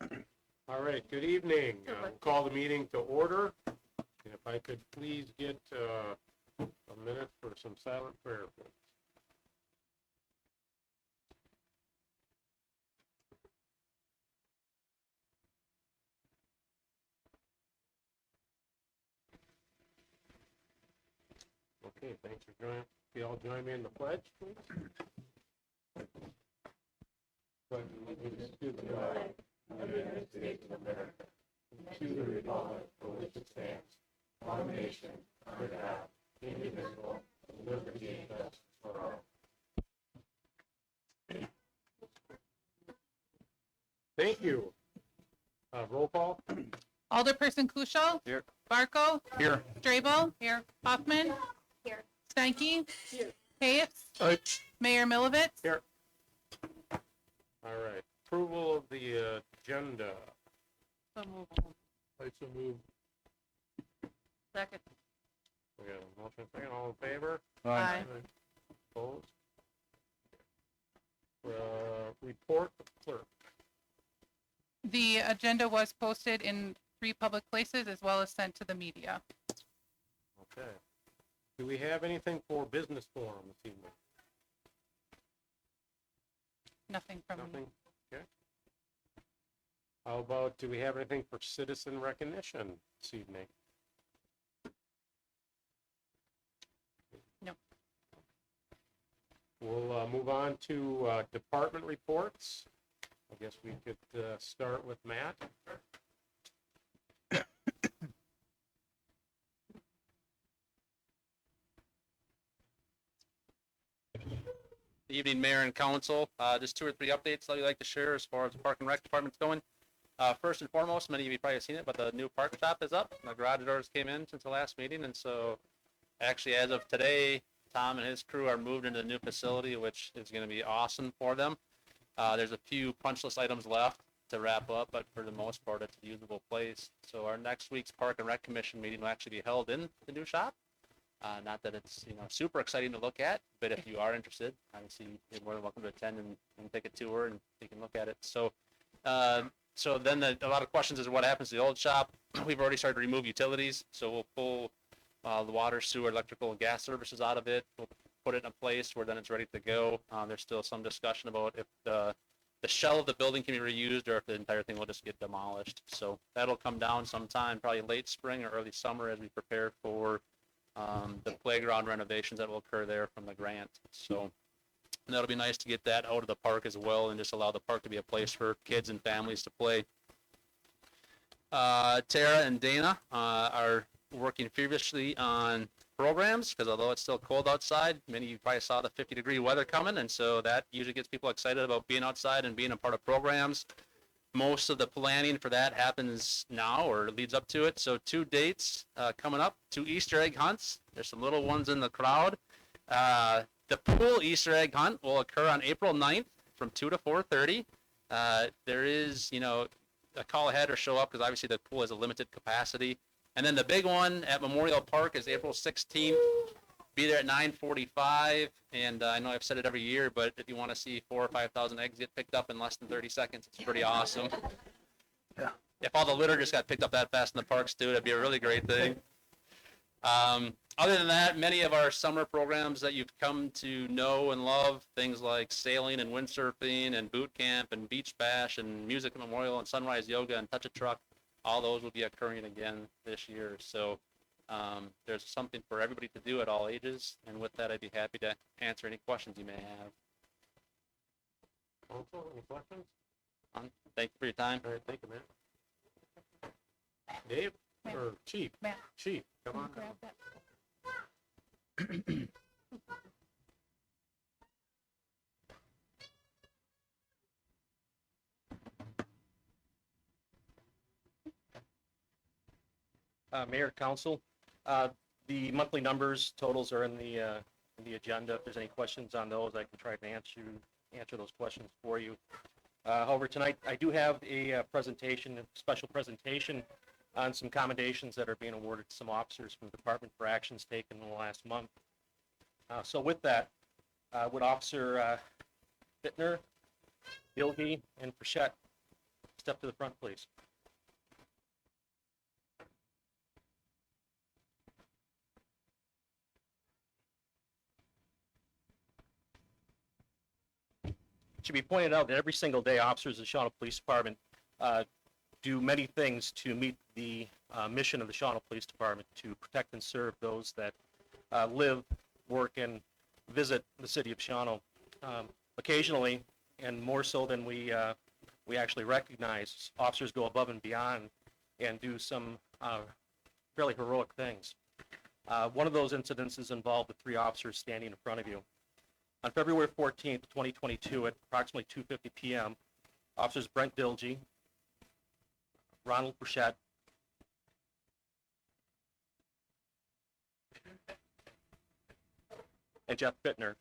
All right, good evening. We'll call the meeting to order. And if I could please get a minute for some silent prayer, please. Okay, thanks for joining. Can you all join me in the pledge, please? Pledge allegiance to the flag of the United States of America, to the republic for which it stands, one nation, under God, indivisible, with liberty and justice for all. Thank you. Roll call. Alderperson Kuschel. Here. Barco. Here. Strabo. Here. Hoffman. Here. Stanky. Here. Paves. Aye. Mayor Milovich. Here. All right. Approval of the agenda. So moved. I so move. Second. We got a motion second. All in favor? Aye. Opposed? Report of clerk. The agenda was posted in 3 public places as well as sent to the media. Okay. Do we have anything for business forum this evening? Nothing from me. Nothing? Okay. How about, do we have anything for citizen recognition this evening? No. We'll move on to department reports. I guess we could start with Matt. Good evening, Mayor and Council. Just 2 or 3 updates that I'd like to share as far as the Park and Rec Department's going. First and foremost, many of you probably have seen it, but the new park shop is up. The garage doors came in since the last meeting, and so actually as of today, Tom and his crew are moved into the new facility, which is going to be awesome for them. There's a few punch list items left to wrap up, but for the most part, it's a usable place. So our next week's Park and Rec Commission meeting will actually be held in the new shop. Not that it's super exciting to look at, but if you are interested, obviously you're more than welcome to attend and take a tour and you can look at it. So, so then a lot of questions is what happens to the old shop. We've already started to remove utilities, so we'll pull the water, sewer, electrical, and gas services out of it. We'll put it in a place where then it's ready to go. There's still some discussion about if the shell of the building can be reused or if the entire thing will just get demolished. So that'll come down sometime, probably late spring or early summer as we prepare for the playground renovations that will occur there from the grant. So that'll be nice to get that out of the park as well and just allow the park to be a place for kids and families to play. Tara and Dana are working feverishly on programs because although it's still cold outside, many of you probably saw the 50-degree weather coming, and so that usually gets people excited about being outside and being a part of programs. Most of the planning for that happens now or leads up to it. So 2 dates coming up, 2 Easter egg hunts. There's some little ones in the crowd. The pool Easter egg hunt will occur on April 9th from 2 to 4:30. There is, a call ahead or show up because obviously the pool has a limited capacity. And then the big one at Memorial Park is April 16th. Be there at 9:45, and I know I've said it every year, but if you want to see 4,000 or 5,000 eggs get picked up in less than 30 seconds, it's pretty awesome. Yeah. If all the litter just got picked up that fast in the parks, too, that'd be a really great thing. Other than that, many of our summer programs that you've come to know and love, things like sailing and windsurfing and boot camp and beach bash and music memorial and sunrise yoga and touch a truck, all those will be occurring again this year. So there's something for everybody to do at all ages. And with that, I'd be happy to answer any questions you may have. Council, any questions? Thank you for your time. All right, thank you, Matt. Dave? Matt. Or Chief? Matt. Chief, come on. Grab that. Mayor, Council, the monthly numbers totals are in the agenda. If there's any questions on those, I can try to answer those questions for you. However, tonight I do have a special presentation on some commendations that are being awarded to some officers from the department for actions taken in the last month. So with that, would Officer Bittner, Bilge, and Frechette step to the front, please. It should be pointed out that every single day, officers of the Shawano Police Department do many things to meet the mission of the Shawano Police Department to protect and serve those that live, work, and visit the city of Shawano. Occasionally, and more so than we actually recognize, officers go above and beyond and do some fairly heroic things. One of those incidences involved the 3 officers standing in front of you. On February 14th, 2022, at approximately 2:50 p.m., officers Brent Dilge, Ronald Burchett, and Jeff Bittner,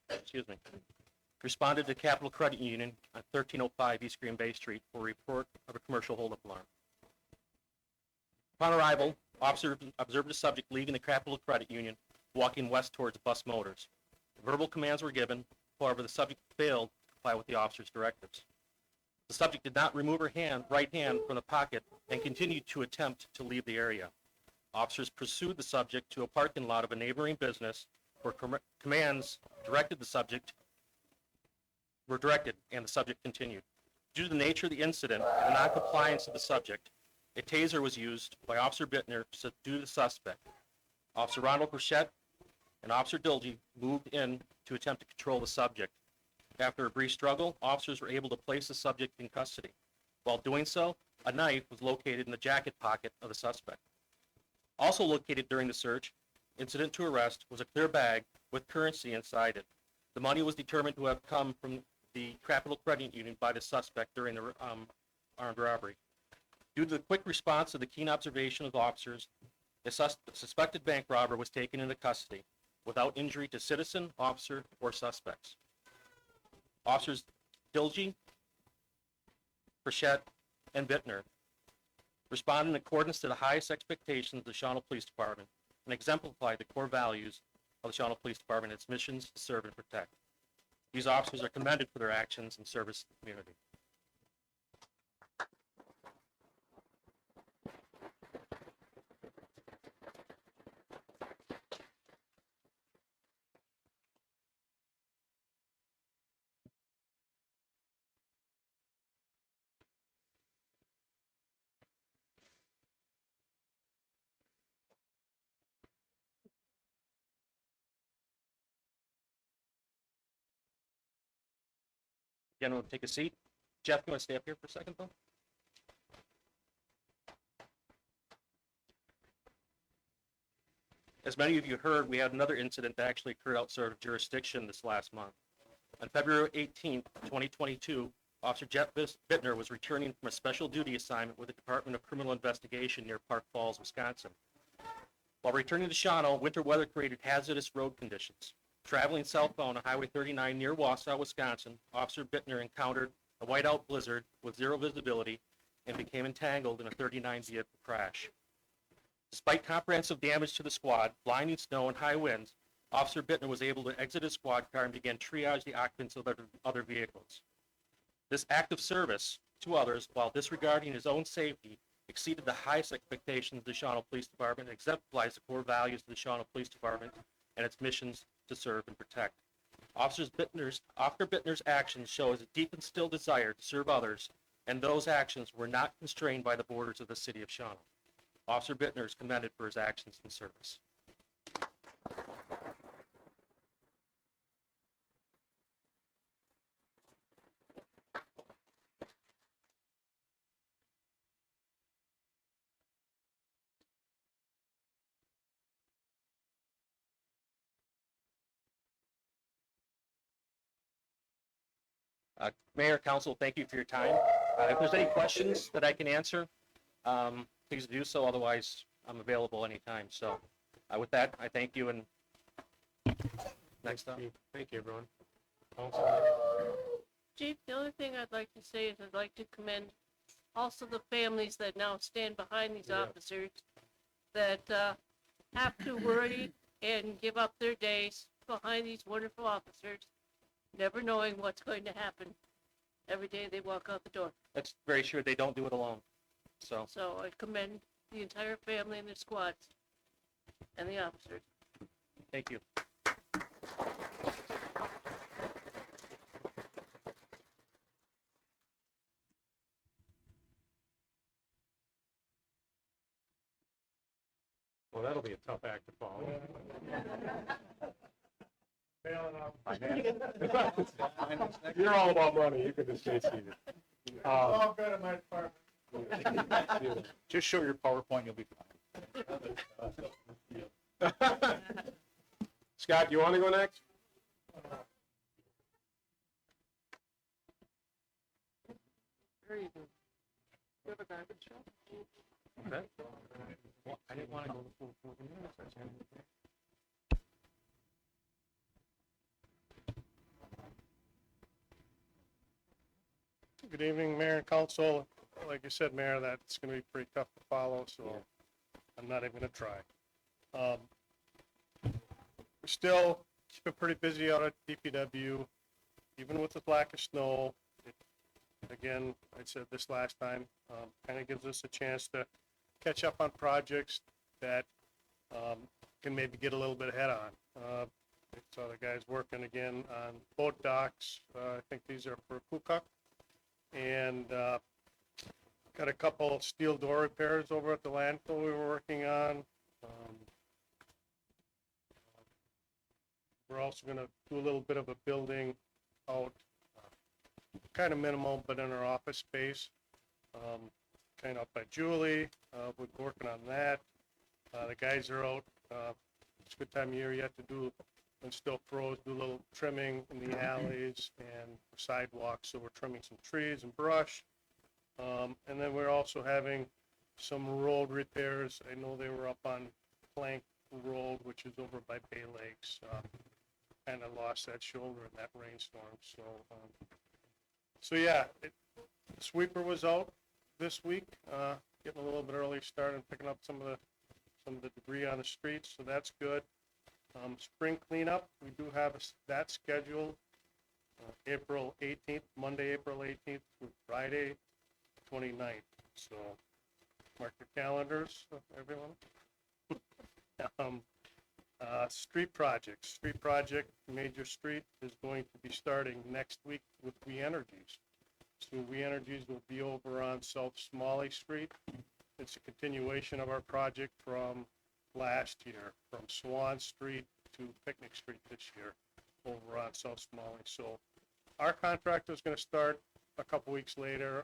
responded to Capital Credit Union on 1305 East Green Bay Street for a report of a commercial holdup alarm. Upon arrival, officers observed the subject leaving the Capital Credit Union, walking west towards Bus Motors. Verbal commands were given, however, the subject failed to comply with the officer's directives. The subject did not remove her right hand from the pocket and continued to attempt to leave the area. Officers pursued the subject to a parking lot of a neighboring business where commands directed and the subject continued. Due to the nature of the incident and the non-compliance of the subject, a taser was used by Officer Bittner to subdue the suspect. Officer Ronald Burchett and Officer Dilge moved in to attempt to control the subject. After a brief struggle, officers were able to place the subject in custody. While doing so, a knife was located in the jacket pocket of the suspect. Also located during the search, incident to arrest, was a clear bag with currency inside it. The money was determined to have come from the Capital Credit Union by the suspect during the armed robbery. Due to the quick response to the keen observation of officers, the suspected bank robber was taken into custody without injury to citizen, officer, or suspects. Officers Dilge, Burchett, and Bittner responded in accordance to the highest expectations of the Shawano Police Department and exemplified the core values of the Shawano Police Department and its missions to serve and protect. These officers are commended for their actions and service to the community. Again, we'll take a seat. Jeff, you want to stay up here for a second, though? As many of you heard, we had another incident that actually occurred outside of jurisdiction this last month. On February 18th, 2022, Officer Jeff Bittner was returning from a special duty assignment with the Department of Criminal Investigation near Park Falls, Wisconsin. While returning to Shawano, winter weather created hazardous road conditions. Traveling southbound on Highway 39 near Wausau, Wisconsin, Officer Bittner encountered a whiteout blizzard with zero visibility and became entangled in a 39 vehicle crash. Despite comprehensive damage to the squad, blinding snow, and high winds, Officer Bittner was able to exit his squad car and began triage the occupants of other vehicles. This act of service to others, while disregarding his own safety, exceeded the highest expectations of the Shawano Police Department and exemplifies the core values of the Shawano Police Department and its missions to serve and protect. Officer Bittner's actions show his deep and still desire to serve others, and those actions were not constrained by the borders of the city of Shawano. Officer Bittner is commended for his actions and service. Mayor, Council, thank you for your time. If there's any questions that I can answer, please do so. Otherwise, I'm available anytime. So with that, I thank you. And next up. Thank you, everyone. Council? Chief, the only thing I'd like to say is I'd like to commend also the families that now stand behind these officers that have to worry and give up their days behind these wonderful officers, never knowing what's going to happen. every day they walk out the door. That's very sure they don't do it alone. So, So I commend the entire family and their squads and the officers. thank you. Well, that'll be a tough act to follow. You're all about money, you can just stay seated. Oh, good at my department. Just show your PowerPoint, you'll be fine. Scott, you want to go next? Very good. You have a garbage truck? Okay. Well, I didn't want to go the full 40 minutes. I said. Good evening, Mayor and Council. Like you said, Mayor, that's gonna be pretty tough to follow, so I'm not even gonna try. We're still keeping pretty busy out at DPW, even with the lack of snow. Again, I said this last time, kind of gives us a chance to catch up on projects that can maybe get a little bit ahead on. I saw the guys working again on boat docks. I think these are for Kukuk. And got a couple of steel door repairs over at the landfill we were working on. We're also gonna do a little bit of a building out, kind of minimal, but in our office space. Kind of up by Julie, we're working on that. The guys are out, it's a good time of year yet to do, when still froze, do a little trimming in the alleys and sidewalks, so we're trimming some trees and brush. And then we're also having some road repairs. I know they were up on Plank Road, which is over by Bay Lakes. Kind of lost that shoulder in that rainstorm, so yeah, sweeper was out this week, getting a little bit early start and picking up some of the debris on the streets, so that's good. Spring cleanup, we do have that scheduled, April 18th, Monday, April 18th through Friday, 29th. So mark your calendars, everyone. Street project, Major Street is going to be starting next week with We Energies. So We Energies will be over on South Smalley Street. It's a continuation of our project from last year, from Swan Street to Picnic Street this year, over on South Smalley. So our contractor is going to start a couple weeks later,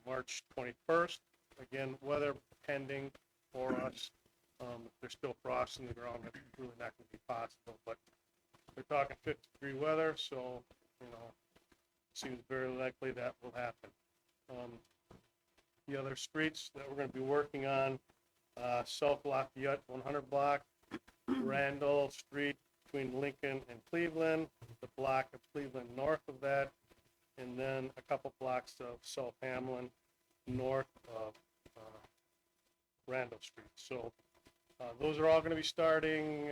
March 21st. Again, weather pending for us. If there's still frost in the ground, that's really not going to be possible. But we're talking 50-degree weather, so seems very likely that will happen. The other streets that we're going to be working on, South Lafayette 100 block, Randall Street between Lincoln and Cleveland, the block of Cleveland north of that, and then a couple blocks of South Hamlin north of Randall Street. So those are all going to be starting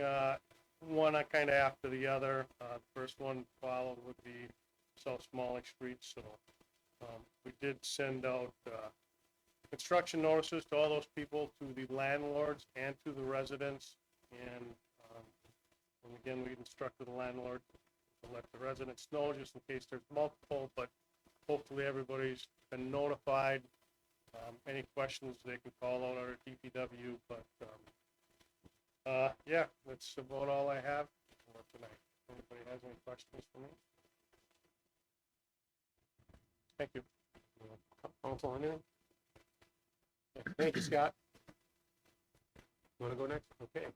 one kind of after the other. The first one followed would be South Smalley Street. So we did send out construction notices to all those people, to the landlords and to the residents. And again, we instructed the landlord to let the residents know just in case there's multiple, but hopefully everybody's been notified. Any questions, they can call out our DPW, but yeah, that's about all I have for tonight. Anybody has any questions for me? Thank you. Council, anything? Thank you, Scott. You want to go next? Okay.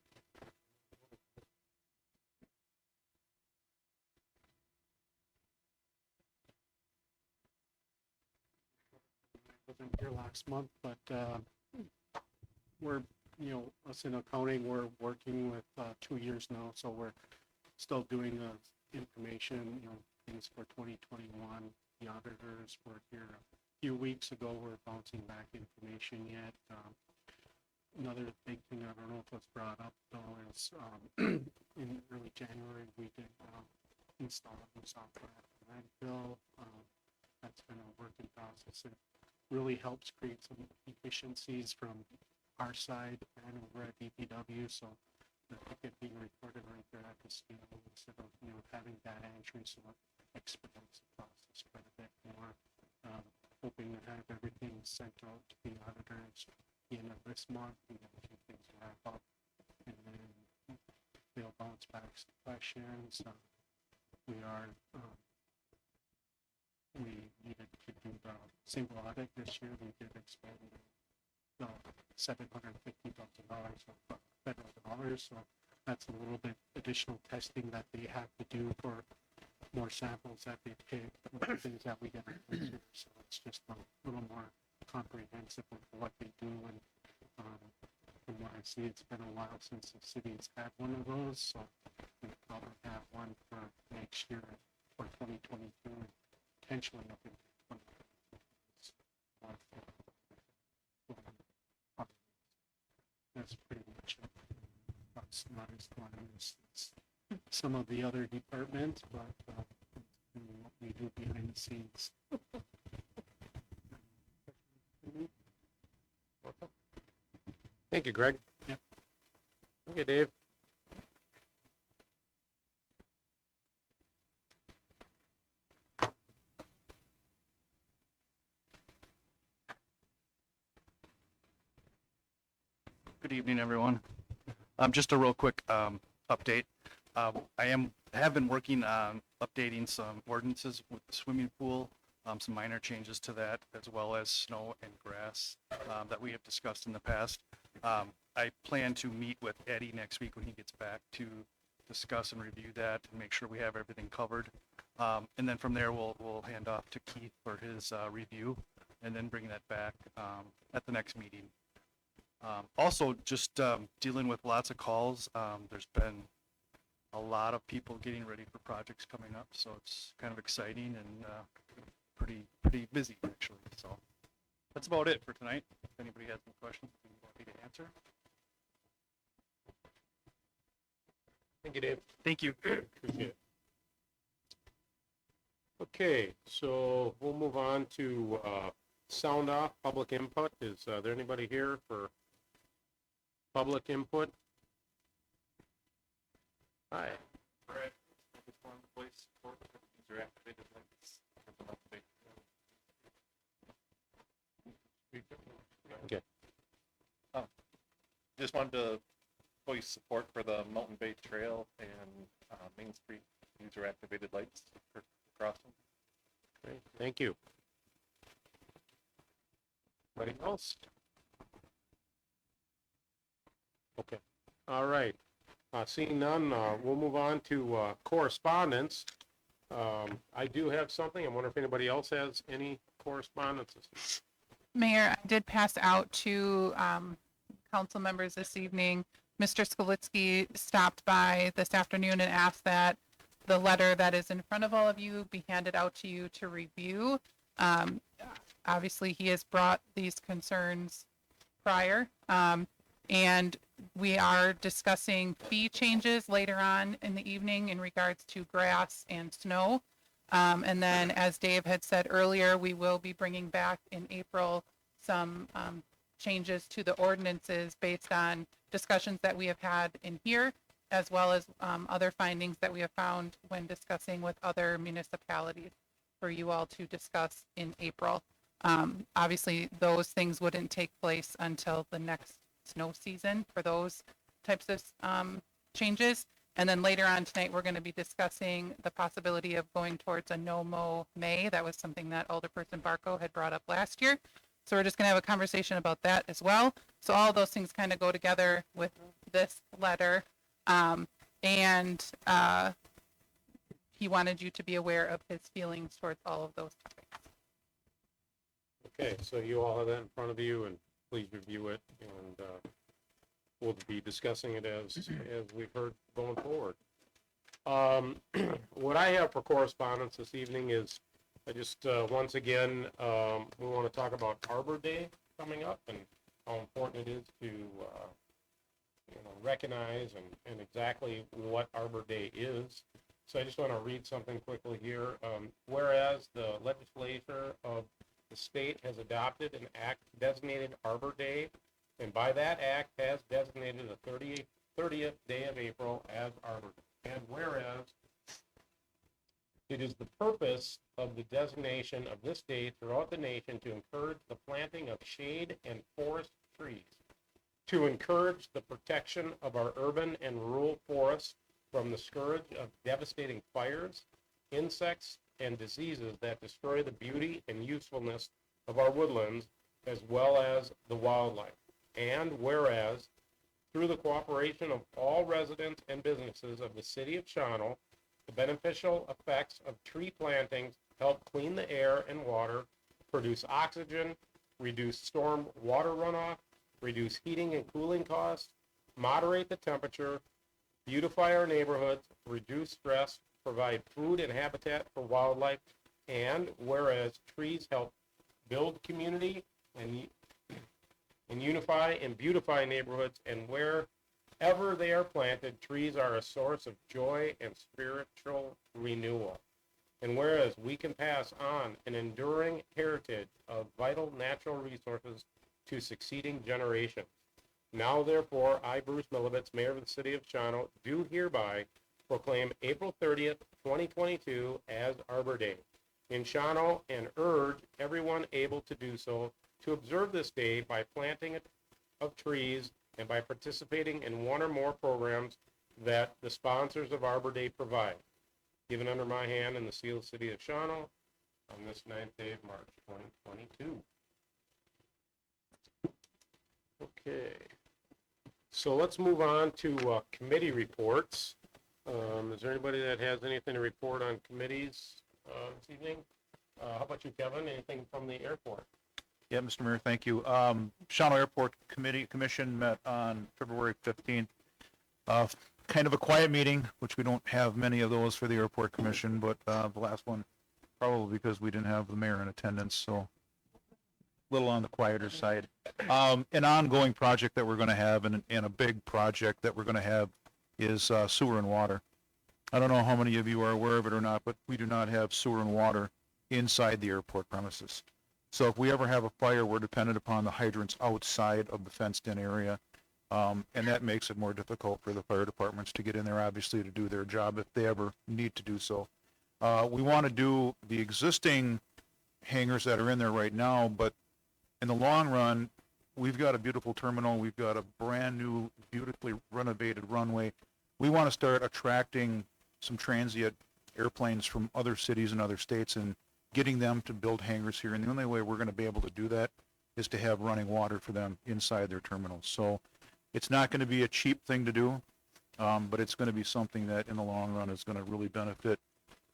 Wasn't here last month, but we're, us in accounting, we're working with 2 years now, so we're still doing information, things for 2021. The auditors were here a few weeks ago. We're bouncing back information yet. Another big thing, I don't know if it's brought up though, is in early January we did install new software landfill. That's been a work in process. It really helps create some efficiencies from our side and over at DPW. So the ticket being recorded right there at the scale instead of, having that entry, so it expedites the process quite a bit more. Hoping to have everything sent out to the auditors the end of this month. We got a few things to wrap up, and then they'll bounce back some questions. We needed to do the single audit this year. We did expand the $750,000 of federal dollars, so that's a little bit additional testing that they have to do for more samples that they take, things that we get. So it's just a little more comprehensive of what they do. And from what I see, it's been a while since the city's had one of those. So we probably have one for next year for 2022, and potentially up in 2023. That's pretty much it. That's not as fun as some of the other departments, but what we do behind the scenes. Thank you, Greg. Yep. Okay, Dave. Good evening, everyone. Just a real quick update. Have been working on updating some ordinances with the swimming pool, some minor changes to that, as well as snow and grass that we have discussed in the past. I plan to meet with Eddie next week when he gets back to discuss and review that and make sure we have everything covered. And then from there, we'll hand off to Keith for his review, and then bring that back at the next meeting. Also, just dealing with lots of calls. There's been a lot of people getting ready for projects coming up, so it's kind of exciting and pretty busy, actually. So that's about it for tonight. If anybody has any questions, I'm happy to answer. Thank you, Dave. Thank you. Appreciate it. Okay, so we'll move on to sound off, public input. Is there anybody here for public input? Hi. Brett, I just wanted to place support for user activated links. Okay. Just wanted to voice support for the Mountain Bay Trail and Main Street user activated lights for crossing. Great, thank you. Anybody else? Okay, all right. Seeing none, we'll move on to correspondence. I do have something. I wonder if anybody else has any correspondences. Mayor, I did pass out to council members this evening. Mr. Skolitsky stopped by this afternoon and asked that the letter that is in front of all of you be handed out to you to review. Obviously, he has brought these concerns prior, and we are discussing fee changes later on in the evening in regards to grass and snow. And then, as Dave had said earlier, we will be bringing back in April some changes to the ordinances based on discussions that we have had in here, as well as other findings that we have found when discussing with other municipalities for you all to discuss in April. Obviously, those things wouldn't take place until the next snow season for those types of changes. And then later on tonight, we're going to be discussing the possibility of going towards a no-mow May. That was something that Alderperson Barco had brought up last year. So we're just going to have a conversation about that as well. So all of those things kind of go together with this letter. And he wanted you to be aware of his feelings towards all of those topics. Okay, so you all have that in front of you, and please review it, and we'll be discussing it as we've heard going forward. What I have for correspondence this evening is I just once again we want to talk about Arbor Day coming up and how important it is to recognize and exactly what Arbor Day is. So I just want to read something quickly here. Whereas the legislature of the state has adopted an act designated Arbor Day, and by that act has designated the 30th day of April as Arbor Day. And whereas it is the purpose of the designation of this day throughout the nation to encourage the planting of shade and forest trees, to encourage the protection of our urban and rural forests from the scourge of devastating fires, insects, and diseases that destroy the beauty and usefulness of our woodlands, as well as the wildlife. And whereas, through the cooperation of all residents and businesses of the city of Shawano, the beneficial effects of tree plantings help clean the air and water, produce oxygen, reduce storm water runoff, reduce heating and cooling costs, moderate the temperature, beautify our neighborhoods, reduce stress, provide food and habitat for wildlife, and whereas trees help build community and unify and beautify neighborhoods, and wherever they are planted, trees are a source of joy and spiritual renewal. And whereas we can pass on an enduring heritage of vital natural resources to succeeding generations. Now, therefore, I, Bruce Milovitz, Mayor of the City of Shawano, do hereby proclaim April 30th, 2022 as Arbor Day in Shawano, and urge everyone able to do so to observe this day by planting of trees and by participating in one or more programs that the sponsors of Arbor Day provide. Given under my hand in the seal of the City of Shawano on this 9th day of March, 2022. Okay. So let's move on to committee reports. Is there anybody that has anything to report on committees this evening? How about you, Kevin? Anything from the airport? Yeah, Mr. Mayor, thank you. Shawano Airport Commission met on February 15th. Kind of a quiet meeting, which we don't have many of those for the airport commission, but the last one, probably because we didn't have the mayor in attendance, so a little on the quieter side. An ongoing project that we're going to have, and a big project that we're going to have, is sewer and water. I don't know how many of you are aware of it or not, but we do not have sewer and water inside the airport premises. So if we ever have a fire, we're dependent upon the hydrants outside of the fenced-in area, and that makes it more difficult for the fire departments to get in there, obviously, to do their job if they ever need to do so. We want to do the existing hangars that are in there right now, but in the long run, we've got a beautiful terminal. We've got a brand-new, beautifully renovated runway. We want to start attracting some transient airplanes from other cities and other states and getting them to build hangars here. And the only way we're going to be able to do that is to have running water for them inside their terminals. So it's not going to be a cheap thing to do, but it's going to be something that in the long run is going to really benefit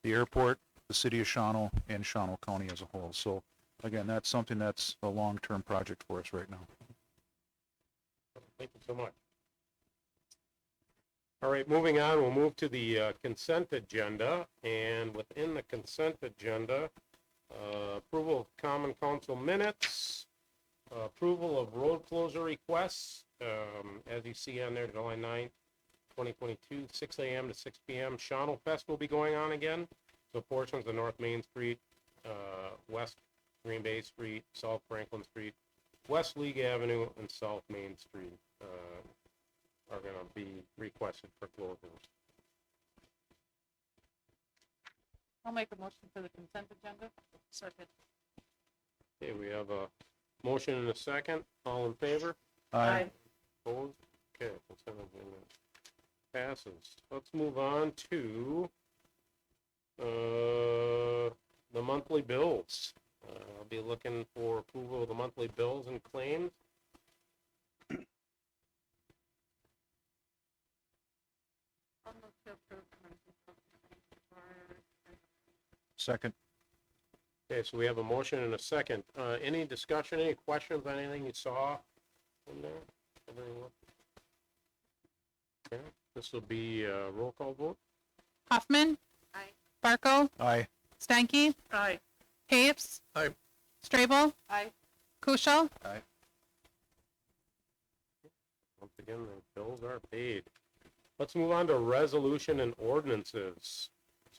the airport, the city of Shawano, and Shawano County as a whole. So again, that's something that's a long-term project for us right now. Thank you so much. All right, moving on, we'll move to the consent agenda, and within the consent agenda, approval of common council minutes, approval of road closure requests, as you see on there, July 9th, 2022, 6 a.m. to 6 p.m. Shawano Fest will be going on again, so portions of North Main Street, West Green Bay Street, South Franklin Street, West League Avenue, and South Main Street are going to be requested for closures. I'll make a motion for the consent agenda. Second. Okay, we have a motion and a second. All in favor? Aye. Opposed? Okay, consent agenda passes. Let's move on to the monthly bills. I'll be looking for approval of the monthly bills and claims. Second. Okay, so we have a motion and a second. Any discussion, any questions on anything you saw in there? Everything look- Okay, this will be a roll call vote. Hoffman. Aye. Barco. Aye. Stanky. Aye. Capes. Aye. Strabel. Aye. Kuschel. Aye. Once again, the bills are paid. Let's move on to resolution and ordinances.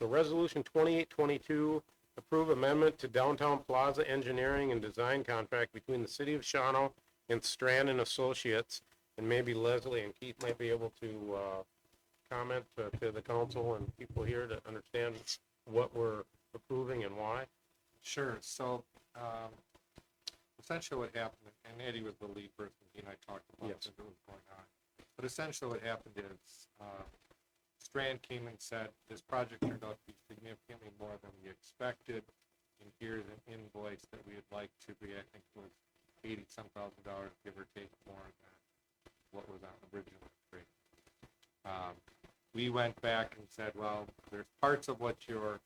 So resolution 2822, approve amendment to downtown plaza engineering and design contract between the city of Shawano and Strand and Associates. And maybe Leslie and Keith might be able to, comment to the council and people here to understand what we're approving and why. Sure. So, essentially what happened, and Eddie was the lead person, he and I talked about Yes. what was going on. But essentially what happened is, Strand came and said, this project turned out to be significantly more than we expected. And here's an invoice that we would like to be, I think was $80-some thousand, give or take, more than what was on original agreement. We went back and said, well, there's parts of what you're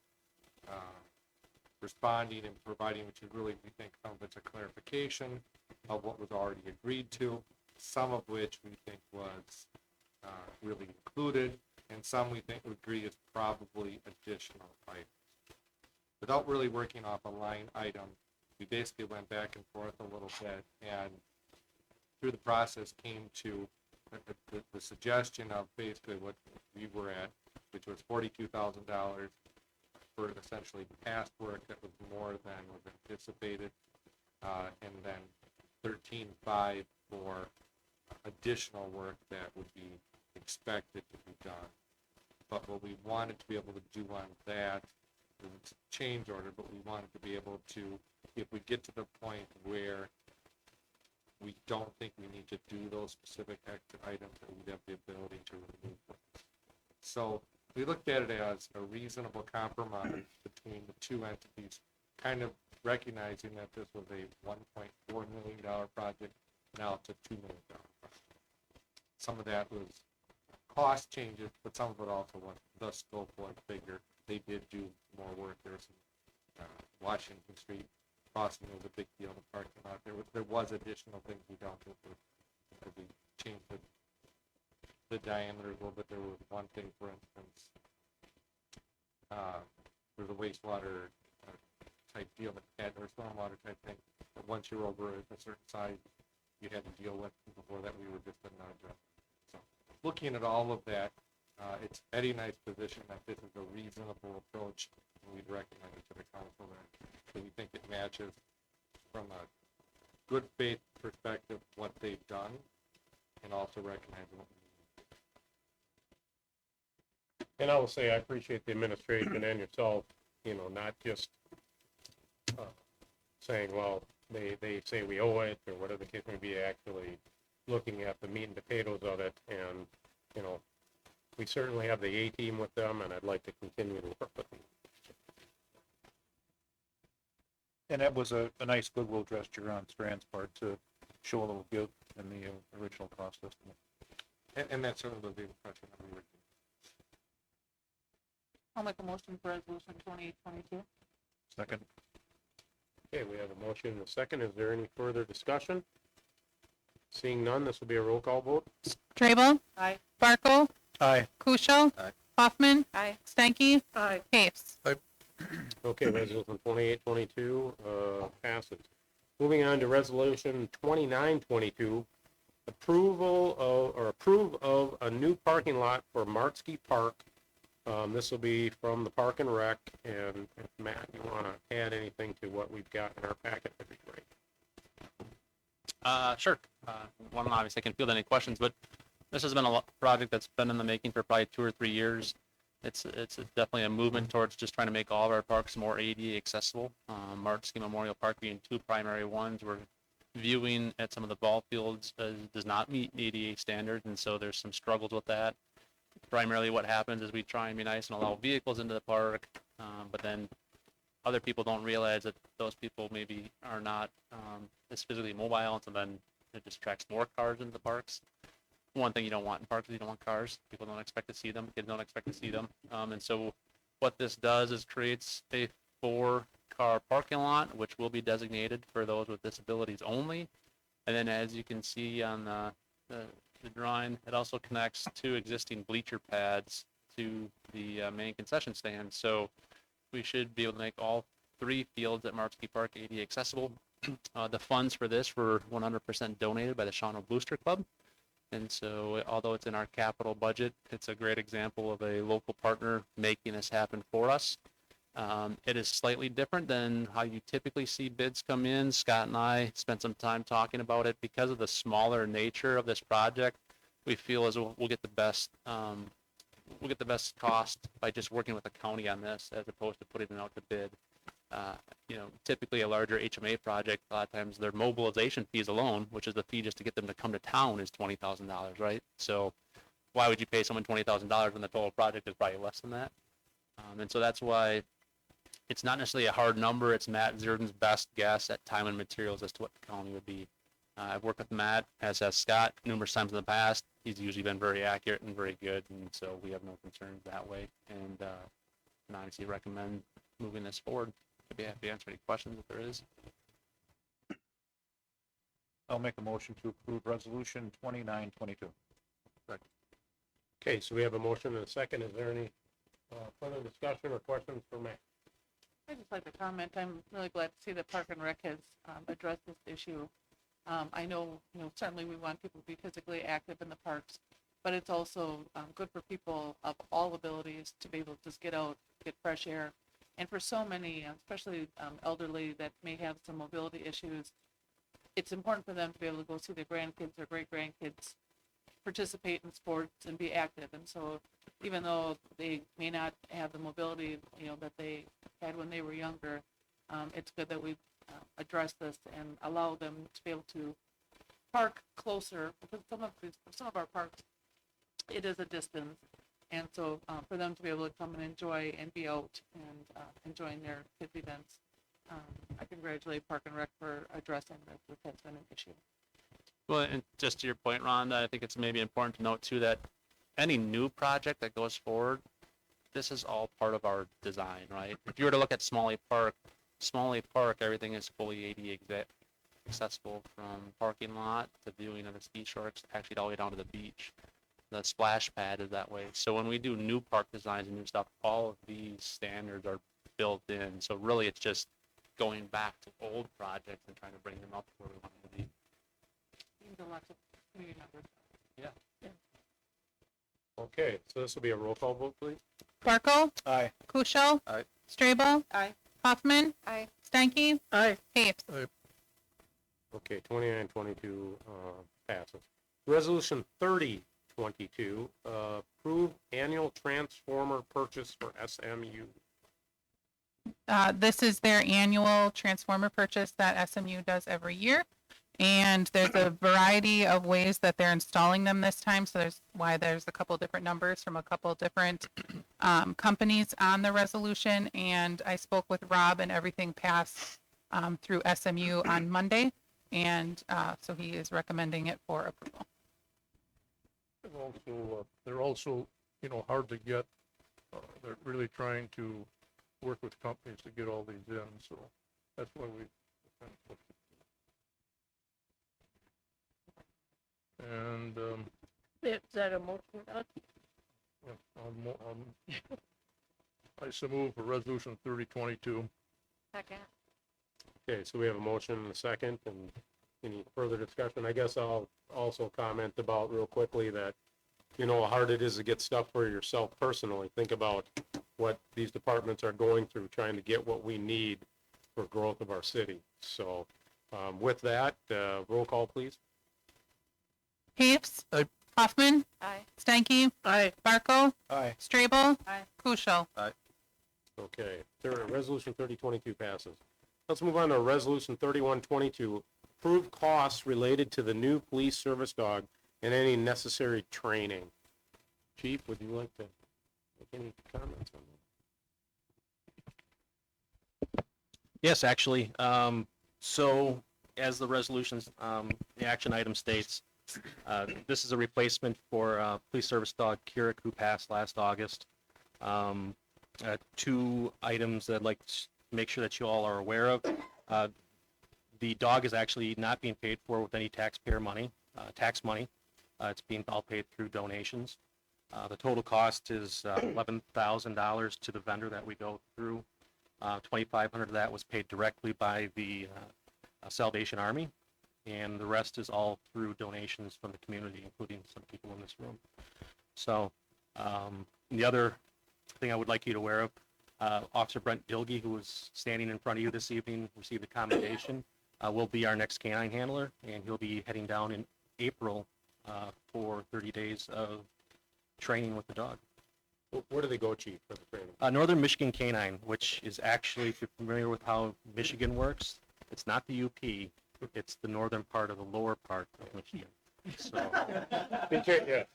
responding and providing, which is really, we think, some of it's a clarification of what was already agreed to, some of which we think was really included, and some we think would agree is probably additional items. Without really working off a line item, we basically went back and forth a little bit, and through the process came to the suggestion of basically what we were at, which was $42,000 for essentially past work that was more than was anticipated, and then $13,500 for additional work that would be expected to be done. But what we wanted to be able to do on that, it's a change order, but we wanted to be able to, if we get to the point where we don't think we need to do those specific extra items, that we'd have the ability to remove them. So we looked at it as a reasonable compromise between the two entities, kind of recognizing that this was a $1.4 million project, now it's a $2 million project. Some of that was cost changes, but some of it also was the scope was bigger. They did do more work. There was some Washington Street crossing was a big deal in the parking lot. There was additional things we dealt with as we changed the diameter a little bit. There was one thing, for instance, there's a wastewater type deal that had, or stormwater type thing, but once you're over a certain size, you had to deal with. Before that, we were just a non-address. So looking at all of that, it's Eddie and I's position that this is a reasonable approach, and we'd recommend it to the council that we think it matches from a good faith perspective what they've done, and also recognize what we need. And I will say, I appreciate the administration and yourself, not just saying, well, they say we owe it, or whatever the case may be, actually looking at the meat and potatoes of it. And, we certainly have the A-team with them, and I'd like to continue to work with them. And that was a nice goodwill gesture on Strand's part to show a little give in the original cost estimate. And that's certainly the impression that we were getting. I'll make a motion for resolution 2822. Second. Okay, we have a motion and a second. Is there any further discussion? Seeing none, this will be a roll call vote. Trable. Aye. Barkle. Aye. Kuschel. Aye. Hoffman. Aye. Stanky. Aye. Case. Okay, resolution 2822 passes. Moving on to resolution 2922, approve of a new parking lot for Martsky Park. This will be from the Park and Rec, and if Matt, you want to add anything to what we've got in our packet, that'd be great. Sure. One, obviously, I can field any questions, but this has been a project that's been in the making for probably 2 or 3 years. It's definitely a movement towards just trying to make all of our parks more ADA accessible. Martsky Memorial Park being 2 primary ones. We're viewing at some of the ball fields does not meet ADA standards, and so there's some struggles with that. Primarily what happens is we try and be nice and allow vehicles into the park, but then other people don't realize that those people maybe are not as physically mobile, and so then it just attracts more cars into the parks. One thing you don't want in parks is you don't want cars. People don't expect to see them. Kids don't expect to see them. And so what this does is creates a 4-car parking lot, which will be designated for those with disabilities only. And then as you can see on the drawing, it also connects 2 existing bleacher pads to the main concession stand. So we should be able to make all 3 fields at Martsky Park ADA accessible. The funds for this were 100% donated by the Shawano Booster Club. And so although it's in our capital budget, it's a great example of a local partner making this happen for us. It is slightly different than how you typically see bids come in. Scott and I spent some time talking about it. Because of the smaller nature of this project, we feel as we'll get the best cost by just working with the county on this as opposed to putting it out to bid. Typically a larger HMA project, a lot of times their mobilization fees alone, which is the fee just to get them to come to town, is $20,000, right? So why would you pay someone $20,000 when the total project is probably less than that? And so that's why it's not necessarily a hard number. It's Matt Zerden's best guess at time and materials as to what the county would be. I've worked with Matt, as has Scott, numerous times in the past. He's usually been very accurate and very good, and so we have no concerns that way. And honestly recommend moving this forward. I'd be happy to answer any questions if there is. I'll make a motion to approve resolution 2922. Okay, so we have a motion and a second. Is there any further discussion or questions for Matt? I'd just like to comment, I'm really glad to see that Park and Rec has addressed this issue. I know, certainly we want people to be physically active in the parks, but it's also good for people of all abilities to be able to just get out, get fresh air. And for so many, especially elderly that may have some mobility issues, it's important for them to be able to go see their grandkids or great-grandkids participate in sports and be active. And so even though they may not have the mobility, that they had when they were younger, it's good that we address this and allow them to be able to park closer, because some of our parks, it is a distance. And so for them to be able to come and enjoy and be out and enjoying their kids' events, I congratulate Park and Rec for addressing this. This has been an issue. Well, and just to your point, Rhonda, I think it's maybe important to note too that any new project that goes forward, this is all part of our design, right? If you were to look at Smalley Park, everything is fully ADA accessible from parking lot to viewing of the ski shorts, actually all the way down to the beach. The splash pad is that way. So when we do new park designs and new stuff, all of these standards are built in. So really it's just going back to old projects and trying to bring them up to where we want them to be. Even lots of community members. Okay, so this will be a roll call vote, please. Barkle? Aye. Kuschel? Aye. Strabel? Aye. Hoffman? Aye. Stanky? Aye. Capes? Okay, 2922 passes. Resolution 3022, approve annual transformer purchase for SMU. This is their annual transformer purchase that SMU does every year. And there's a variety of ways that they're installing them this time. So there's a couple different numbers from a couple different companies on the resolution. And I spoke with Rob, and everything passed through SMU on Monday. And so he is recommending it for approval. And also, they're also, hard to get. They're really trying to work with companies to get all these in, so that's why we kind of pushed it. And, Is that a motion? I so move for resolution 3022. Second. Okay, so we have a motion and a second, and any further discussion? I guess I'll also comment about real quickly that, how hard it is to get stuff for yourself personally. Think about what these departments are going through, trying to get what we need for growth of our city. So with that, roll call, please. Capes? Aye. Hoffman? Aye. Stanky? Aye. Barkle? Aye. Strabel? Aye. Kuschel? Okay, resolution 3022 passes. Let's move on to resolution 3122. Approve costs related to the new police service dog and any necessary training. Chief, would you like to make any comments on that? Yes, actually. So as the resolutions, the action item states, this is a replacement for police service dog Keurig, who passed last August. Two items that I'd like to make sure that you all are aware of. The dog is actually not being paid for with any taxpayer money, tax money. It's being all paid through donations. The total cost is $11,000 to the vendor that we go through. $2,500 of that was paid directly by the Salvation Army. and the rest is all through donations from the community, including some people in this room. So, the other thing I would like you to aware of, Officer Brent Dilge, who was standing in front of you this evening, received a commendation, will be our next canine handler, and he'll be heading down in April for 30 days of training with the dog. Where do they go, Chief, for the training? Northern Michigan Canine, which is actually, if you're familiar with how Michigan works, it's not the UP, it's the northern part of the lower part of Michigan. So,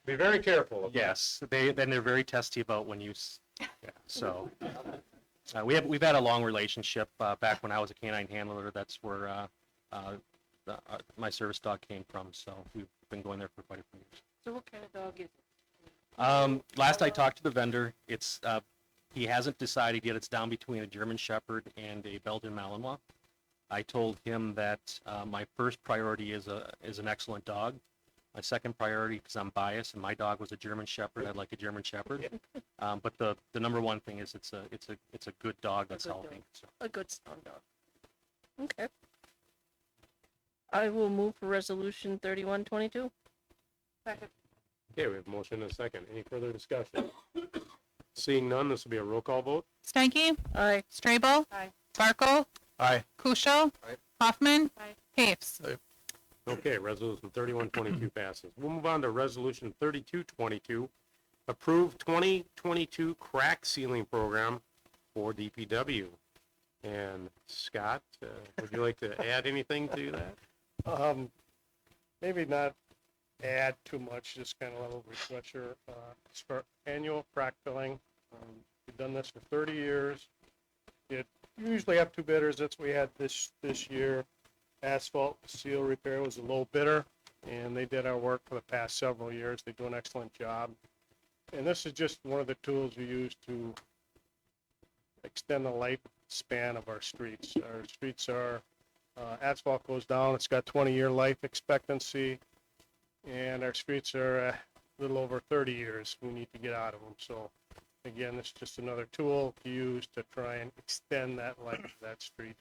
Be very careful. yes, they're very testy about when you, yeah, so. We've had a long relationship, back when I was a canine handler, that's where, my service dog came from, so we've been going there for quite a few years. So what kind of dog is it? Last I talked to the vendor, it's, he hasn't decided yet. It's down between a German Shepherd and a Belgian Malinois. I told him that, my first priority is an excellent dog. My second priority, because I'm biased and my dog was a German Shepherd, I'd like a German Shepherd. But the number one thing is it's a good dog that's good healthy. dog. So. A good sound dog. Okay. I will move for resolution 3122. Second. Okay, we have a motion and a second. Any further discussion? Seeing none, this will be a roll call vote. Stanky, Aye. Strabel, Aye. Barkle, Aye. Kuschel, Aye. Hoffman, Aye. Haves. Okay, resolution 3122 passes. We'll move on to resolution 3222. Approve 2022 crack sealing program for DPW. And Scott, would you like to add anything to that? Maybe not add too much, just kind of a little refresher. It's for annual crack filling. We've done this for 30 years. You usually have two bidders. That's what we had this year. Asphalt seal repair was a low bidder, and they did our work for the past several years. They do an excellent job. And this is just one of the tools we use to extend the lifespan of our streets. Our streets are, asphalt goes down, it's got 20-year life expectancy, and our streets are a little over 30 years. We need to get out of them. So again, this is just another tool to use to try and extend that life of that street.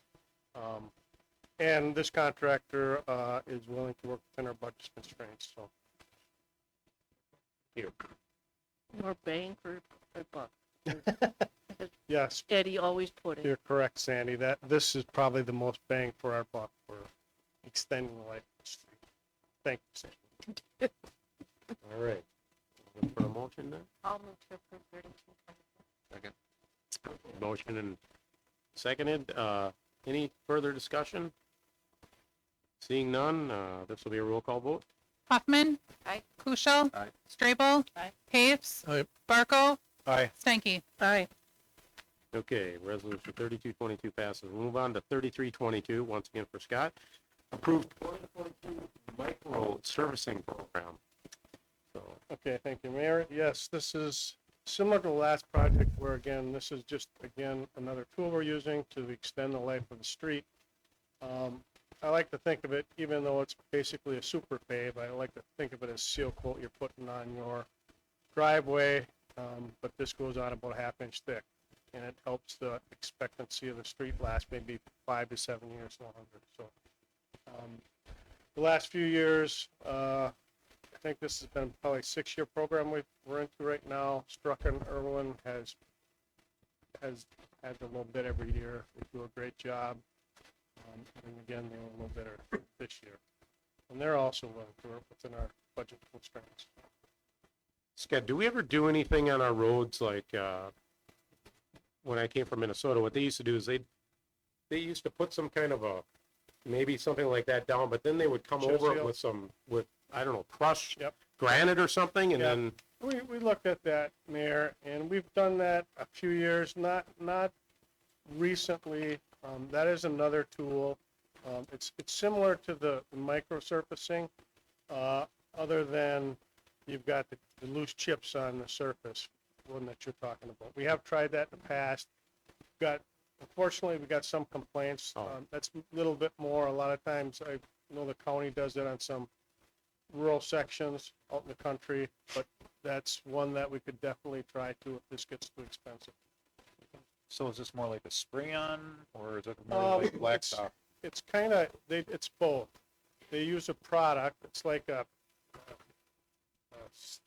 And this contractor is willing to work within our budget constraints. So More bang for a buck. yes, Eddie always put it. you're correct, Sandy. This is probably the most bang for our buck for extending the life of the street. Thank you, Sandy. All right. Looking for a motion then? I'll move to approve 3222. Motion and seconded. Any further discussion? Seeing none, this will be a roll call vote. Hoffman. Aye. Kuschel. Aye. Strabel. Aye. Haves. Aye. Barkle. Aye. Stanky. Aye. Okay, resolution 3222 passes. We'll move on to 3322, once again for Scott. Approved 2022 micro servicing program. So, Okay, thank you, Mayor. Yes, this is similar to the last project where, again, this is just, again, another tool we're using to extend the life of the street. I like to think of it, even though it's basically a super pave, I like to think of it as seal coat you're putting on your driveway, but this goes on about a half-inch thick, and it helps the expectancy of the street last maybe 5 to 7 years longer. So the last few years, I think this has been probably a 6-year program we're into right now. Strucken Irwin has had a little bit every year. They do a great job. And again, they were a little better this year. And they're also willing to work within our budget constraints. Scott, do we ever do anything on our roads like, when I came from Minnesota, what they used to do is they used to put some kind of maybe something like that down, but then they would come Chip over seal? it with I don't know, crushed Yep. granite or something, and Yeah. then, We looked at that, Mayor, and we've done that a few years, not recently. That is another tool. It's similar to the micro surfacing, other than you've got the loose chips on the surface, one that you're talking about. We have tried that in the past. Unfortunately, we got some complaints. That's a little bit more. A lot of times, I know the county does it on some rural sections out in the country, but that's one that we could definitely try to if this gets too expensive. So is this more like a spray on, or is it more like black it's- stuff? It's kind of, it's both. they use a product, it's like a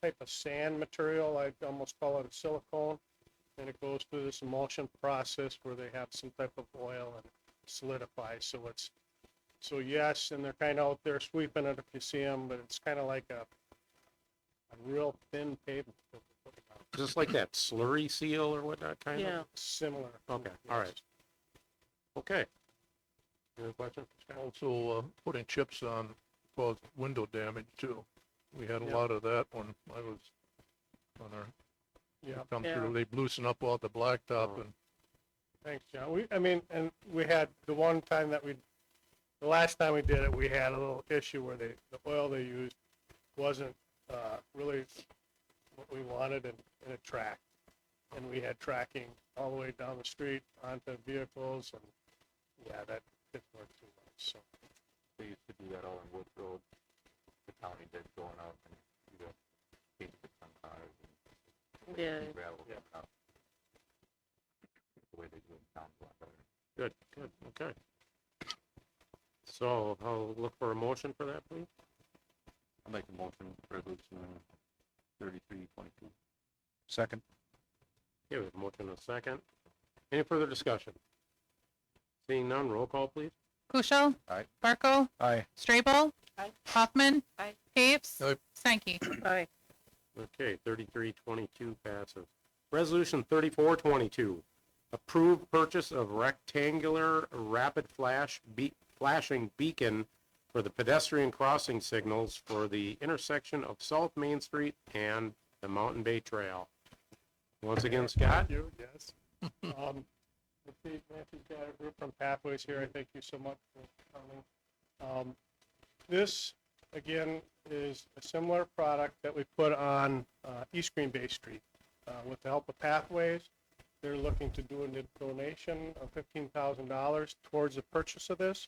type of sand material, I'd almost call it a silicone. And it goes through this emulsion process where they have some type of oil and solidifies. So yes, and they're kind of out there sweeping it if you see them, but it's kind of like a real thin pavement. Just like that slurry seal or whatnot, kind of? Yeah. Similar. Okay, all right. Okay. Any other questions? Also, putting chips on caused window damage too. We had a Yeah. lot of that when I was on our, Yeah. come Yeah. through, they loosen up all the blacktop Oh. and Thanks, John. And we had the one time the last time we did it, we had a little issue where the oil they used wasn't really what we wanted and it tracked. And we had tracking all the way down the street onto vehicles and, yeah, that didn't work too much, so. They used to do that all on Wood Road. The county did going out and do the paint with some cars and Yeah. gravel Yeah. stuff. The way they do it in town, a lot better. Good, good, okay. So I'll look for a motion for that, please. I'll make a motion, resolution 3322. second. Okay, we have a motion and a second. Any further discussion? Seeing none, roll call, please. Kukrow. Aye. Barkle. Aye. Strabel. Aye. Hoffman. Aye. Capes. Aye. Stanky. Aye. Okay, 3322 passes. Resolution 3422, approve purchase of rectangular rapid flashing beacon for the pedestrian crossing signals for the intersection of South Main Street and the Mountain Bay Trail. Once again, Scott? Thank you, yes. Nancy's got a group from Pathways here. I thank you so much for coming. This, again, is a similar product that we put on East Green Bay Street. With the help of Pathways, they're looking to do a donation of $15,000 towards the purchase of this.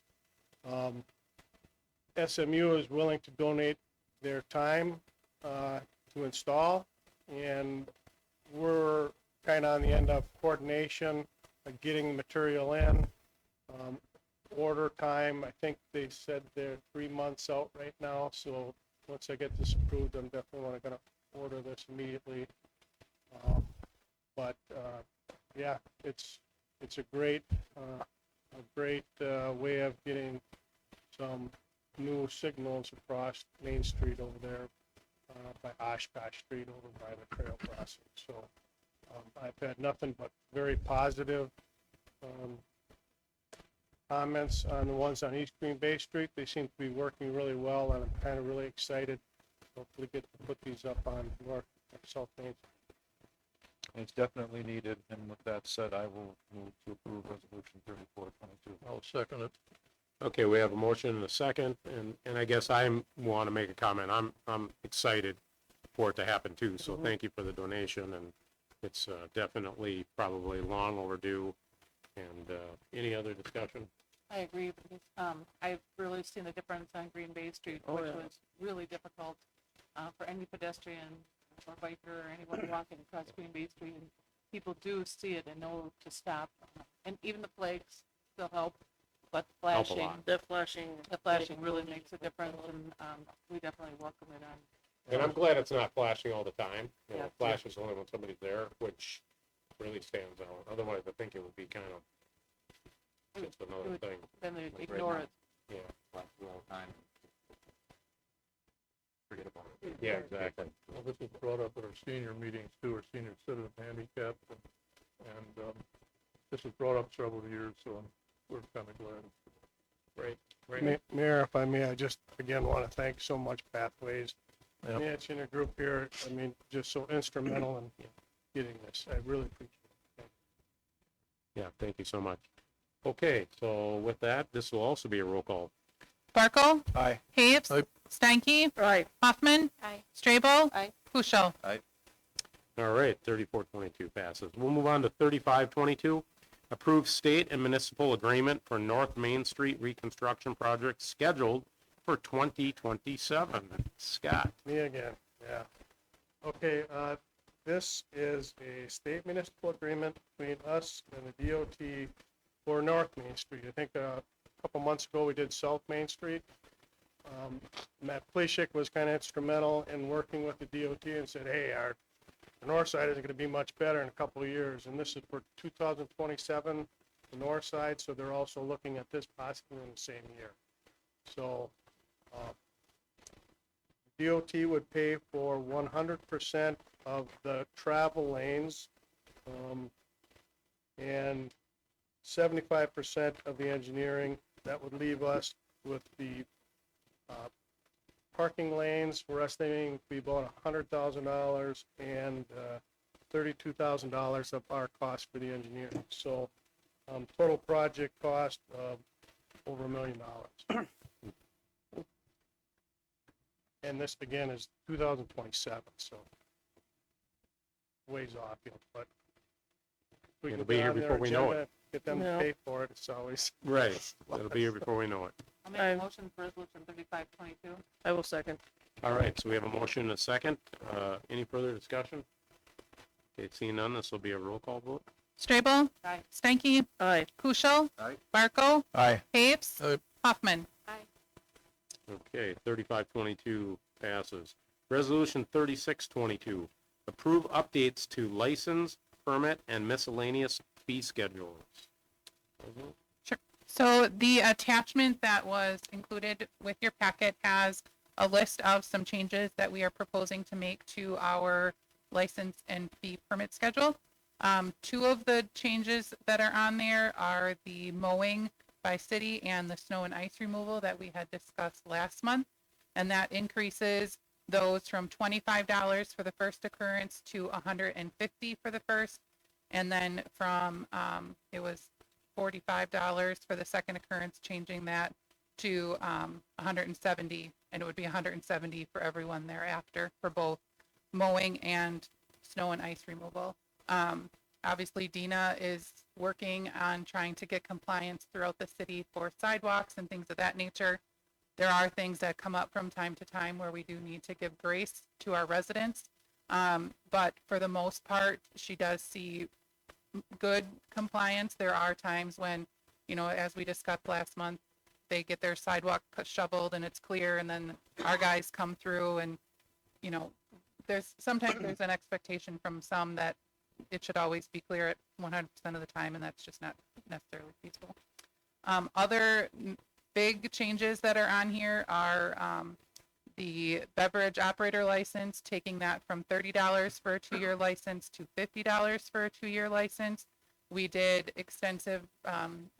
SMU is willing to donate their time to install, and we're kind of on the end of coordination, getting material in. Order time, I think they said they're 3 months out right now, so once I get this approved, I'm definitely gonna order this immediately. Yeah, it's a great way of getting some new signals across Main Street over there by Oshkosh Street over by the trail crossing. So I've had nothing but very positive comments on the ones on East Green Bay Street. They seem to be working really well, and I'm kind of really excited. Hopefully get to put these up on North and South Main Street. It's definitely needed, and with that said, I will move to approve resolution 3422. I'll second it. Okay, we have a motion and a second, and I guess I want to make a comment. I'm excited for it to happen too, so thank you for the donation, and it's definitely probably long overdue. And any other discussion? I agree. I've really seen the difference on Green Bay Street, Oh, which yeah. was really difficult for any pedestrian or biker or anyone walking across Green Bay Street. And people do see it and know to stop. And even the flags still help, but the Help a flashing, lot. the flashing really makes a difference, and we definitely welcome it on. And I'm glad it's not flashing all the time. You know, Yeah. it flashes only when somebody's there, which really stands out. Otherwise, I think it would be kind of just another would- thing. Then they Like right ignore now. it. Yeah, Last all the time. Forget about it. yeah, exactly. Well, this was brought up at our senior meetings too, our senior citizen handicap, and this was brought up several years, so we're kind of glad. Great, great. Mayor, if I may, I just again want to thank so much Pathways. Yep. Nancy and the group here, I mean, just so instrumental in getting this. I really appreciate it. Yeah, thank you so much. Okay, so with that, this will also be a roll call. Barkle. Aye. Capes. Aye. Stanky. Right. Hoffman. Aye. Strabel. Aye. Kukrow. All right, 3422 passes. We'll move on to 3522. Approve state and municipal agreement for North Main Street reconstruction project scheduled for 2027. Scott? Me again, yeah. Okay, this is a state municipal agreement between us and the DOT for North Main Street. I think a couple months ago, we did South Main Street. Matt Pleshik was kind of instrumental in working with the DOT and said, hey, the north side isn't gonna be much better in a couple of years, and this is for 2027, the north side, so they're also looking at this possibly in the same year. So, DOT would pay for 100% of the travel lanes, and 75% of the engineering. That would leave us with the parking lanes. We're estimating to be about $100,000 and $32,000 of our cost for the engineering. So total project cost of over $1 million. And this again is 2027, so ways off, but we It'll can be get here on their before we know agenda, get them to No. pay for it. It's always Right. It'll be here before we know it. I'll make Aye. a motion for resolution 3522. I will second. All right, so we have a motion and a second. Any further discussion? Okay, seeing none, this will be a roll call vote. Strabel. Aye. Stanky. Aye. Kuschel. Aye. Barco. Aye. Capes. Aye. Hoffman. Okay, 3522 passes. Resolution 3622, approve updates to license, permit, and miscellaneous fee schedules. So the attachment that was included with your packet has a list of some changes that we are proposing to make to our license and fee permit schedule. Two of the changes that are on there are the mowing by city and the snow and ice removal that we had discussed last month. And that increases those from $25 for the first occurrence to $150 for the first. And then from, it was $45 for the second occurrence, changing that to 170, and it would be 170 for everyone thereafter for both mowing and snow and ice removal. Obviously, Dina is working on trying to get compliance throughout the city for sidewalks and things of that nature. There are things that come up from time to time where we do need to give grace to our residents. But for the most part, she does see good compliance. There are times when, you know, as we discussed last month, they get their sidewalk shoveled and it's clear, and then our guys come through and, you know, sometimes there's an expectation from some that it should always be clear at 100% of the time, and that's just not necessarily feasible. Other big changes that are on here are the beverage operator license, taking that from $30 for a 2-year license to $50 for a 2-year license. We did extensive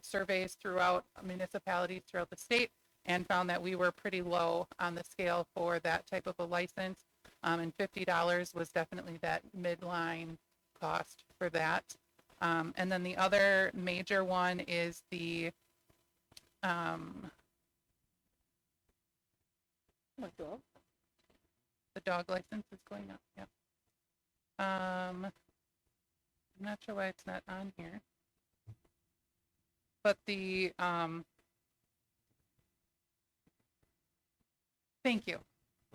surveys throughout municipalities throughout the state and found that we were pretty low on the scale for that type of a license. And $50 was definitely that midline cost for that. And then the other major one is the My dog. the dog license is going up. Yep. I'm not sure why it's not on here. But the thank you.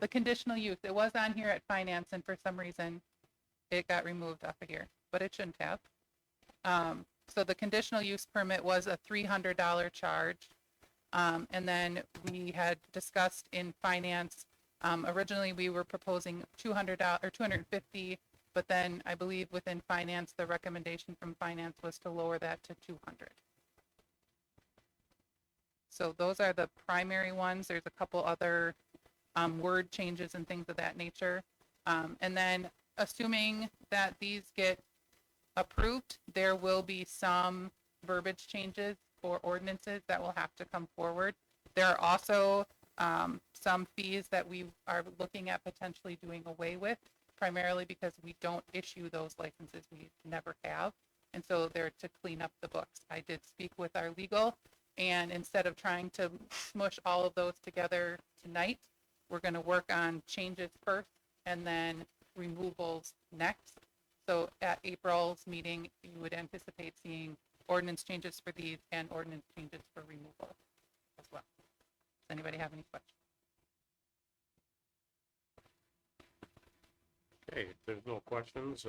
The conditional use, it was on here at finance, and for some reason it got removed off of here, but it shouldn't have. So the conditional use permit was a $300 charge. And then we had discussed in finance, originally we were proposing $200 or $250, but then I believe within finance, the recommendation from finance was to lower that to $200. So those are the primary ones. There's a couple other word changes and things of that nature. And then assuming that these get approved, there will be some verbiage changes for ordinances that will have to come forward. There are also some fees that we are looking at potentially doing away with, primarily because we don't issue those licenses. We never have. And so they're to clean up the books. I did speak with our legal, and instead of trying to smush all of those together tonight, we're going to work on changes first and then removals next. So at April's meeting, you would anticipate seeing ordinance changes for these and ordinance changes for removal as well. Does anybody have any questions? Okay, if there's no questions,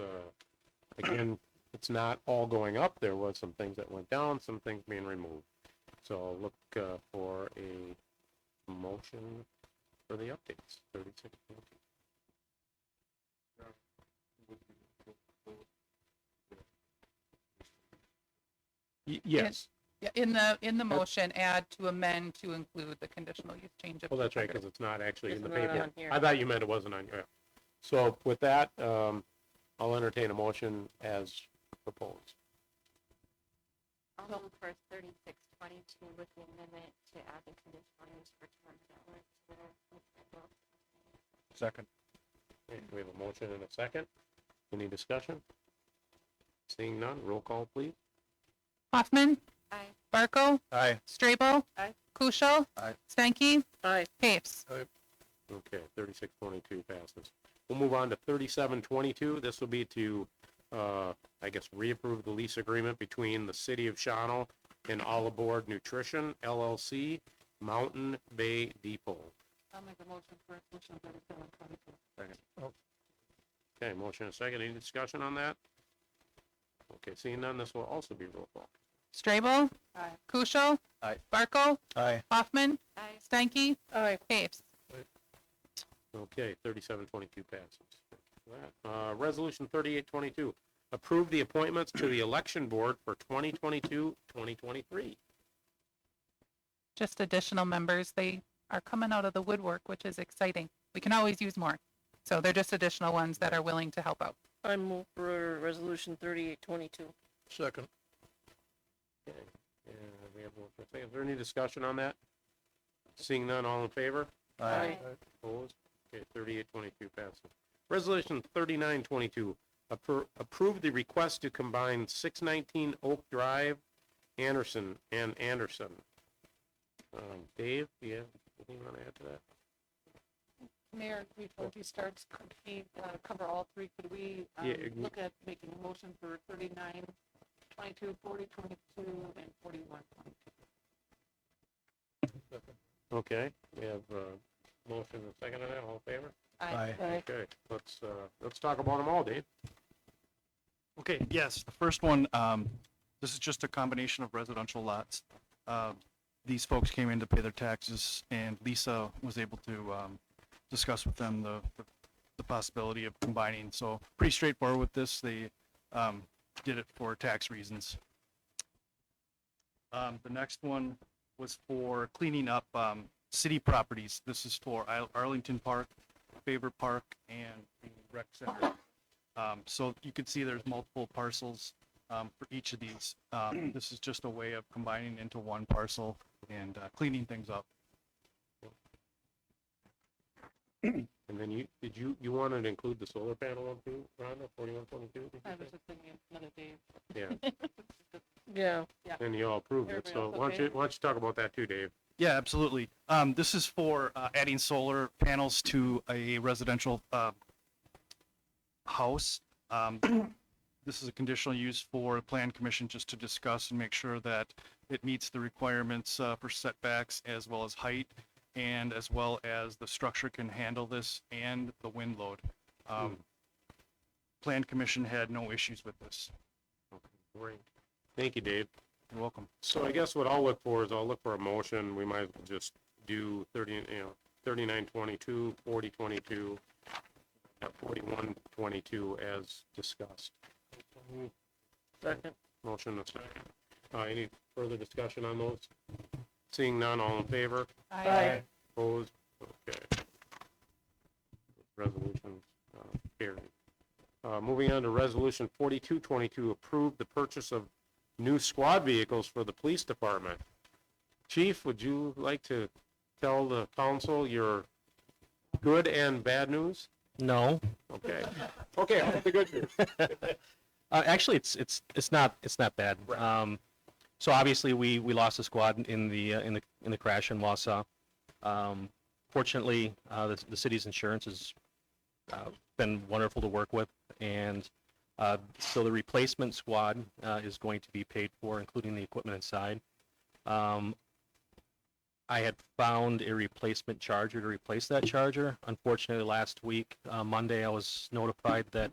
again, it's not all going up. There was some things that went down, some things being removed. So look for a a motion for the updates, 36. Yes, Yeah, in the motion, add to amend to include the conditional use change of. well, that's right, 200. because it's not actually in It's the not paper. on here. I thought you meant it wasn't on here. So with that, I'll entertain a motion as proposed. I'll move for 3622 with the amendment to add the conditional use for terms that were to the. Second. Okay, we have a motion and a second. Any discussion? Seeing none, roll call, please. Hoffman, Aye. Barco, Aye. Strabo. Aye. Kufal. Aye. Stanky, Aye. Paves. Okay, 3622 passes. We'll move on to 3722. This will be to, I guess, reapprove the lease agreement between the City of Shawano and All Aboard Nutrition LLC, Mountain Bay Depot. I'll make a motion for resolution 3722. Okay, motion and a second. Any discussion on that? Okay, seeing none, this will also be roll call. Strabo. Aye. Kufal. Aye. Barco, Aye. Hoffman, Aye. Stanky, Aye. Paves. Okay, 3722 passes. Resolution 3822, approve the appointments to the election board for 2022-2023. Just additional members. They are coming out of the woodwork, which is exciting. We can always use more. So they're just additional ones that are willing to help out. I move for resolution 3822. Second. Okay, and we have one for a second. Is there any discussion on that? Seeing none, all in favor? Aye. Opposed? Okay, 3822 passes. Resolution 3922, approve the request to combine 619 Oak Drive, Anderson and Anderson. Dave, do you have anything you want to add to that? Mayor, before he starts, could he cover all three? Could we Yeah, look at making a motion for 39, 22, 40, 22, and 41, 22? Okay, we have a motion and a second on that, all in favor? Aye. Okay, let's talk about them all, Dave. Okay, yes, the first one, this is just a combination of residential lots. These folks came in to pay their taxes, and Lisa was able to discuss with them the possibility of combining. So pretty straightforward with this. They did it for tax reasons. The next one was for cleaning up city properties. This is for Arlington Park, Favorite Park, and the rec center. So you can see there's multiple parcels for each of these. This is just a way of combining into one parcel and cleaning things up. And then you wanted to include the solar panel one too, Rhonda, 4122? I was just thinking another day. Yeah, Yeah. and you all approved it, so Everybody why else don't you talk about that too, Dave? Yeah, absolutely. This is for adding solar panels to a residential house. This is a conditional use for a plan commission just to discuss and make sure that it meets the requirements for setbacks as well as height, and as well as the structure can handle this and the wind load. Plan commission had no issues with this. Great. Thank you, Dave. You're welcome. So I guess what I'll look for is I'll look for a motion. We might as well just do 3922, 4022, 4122 as discussed. Second. Motion and a second. Any further discussion on those? Seeing none, all in favor? Aye. Opposed? Okay. Resolution carried. Moving on to resolution 4222, approve the purchase of new squad vehicles for the police department. Chief, would you like to tell the council your good and bad news? No. Okay. Okay, I'll have the good news. Actually, it's not bad. So obviously we lost a squad in the crash in Wausau. Fortunately, the city's insurance has been wonderful to work with, and so the replacement squad is going to be paid for, including the equipment inside. I had found a replacement charger to replace that charger. Unfortunately, last week, Monday, I was notified that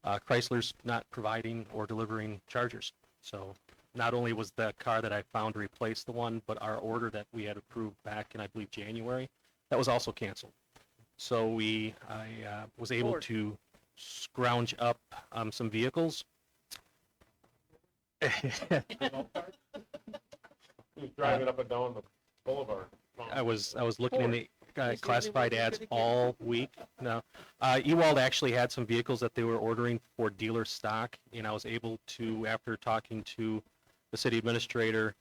Chrysler's not providing or delivering chargers. So not only was the car that I found to replace the one, but our order that we had approved back in, I believe, January, that was also canceled. So I was able Ford. to scrounge up some vehicles. He's driving up and down the boulevard. I was looking in the usually classified wasn't ads gonna get all week. No, Ewald actually had some vehicles that they were ordering for dealer stock, and I was able to, after talking to the city administrator,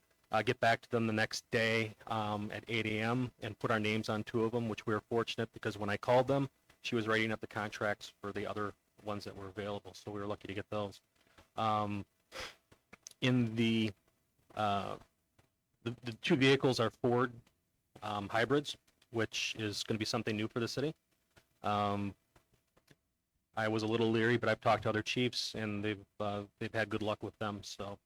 get back to them the next day at 8 a.m. and put our names on 2 of them, which we were fortunate because when I called them, she was writing up the contracts for the other ones that were available, so we were lucky to get those. In the 2 vehicles are Ford hybrids, which is going to be something new for the city. I was a little leery, but I've talked to other chiefs, and they've had good luck with them. So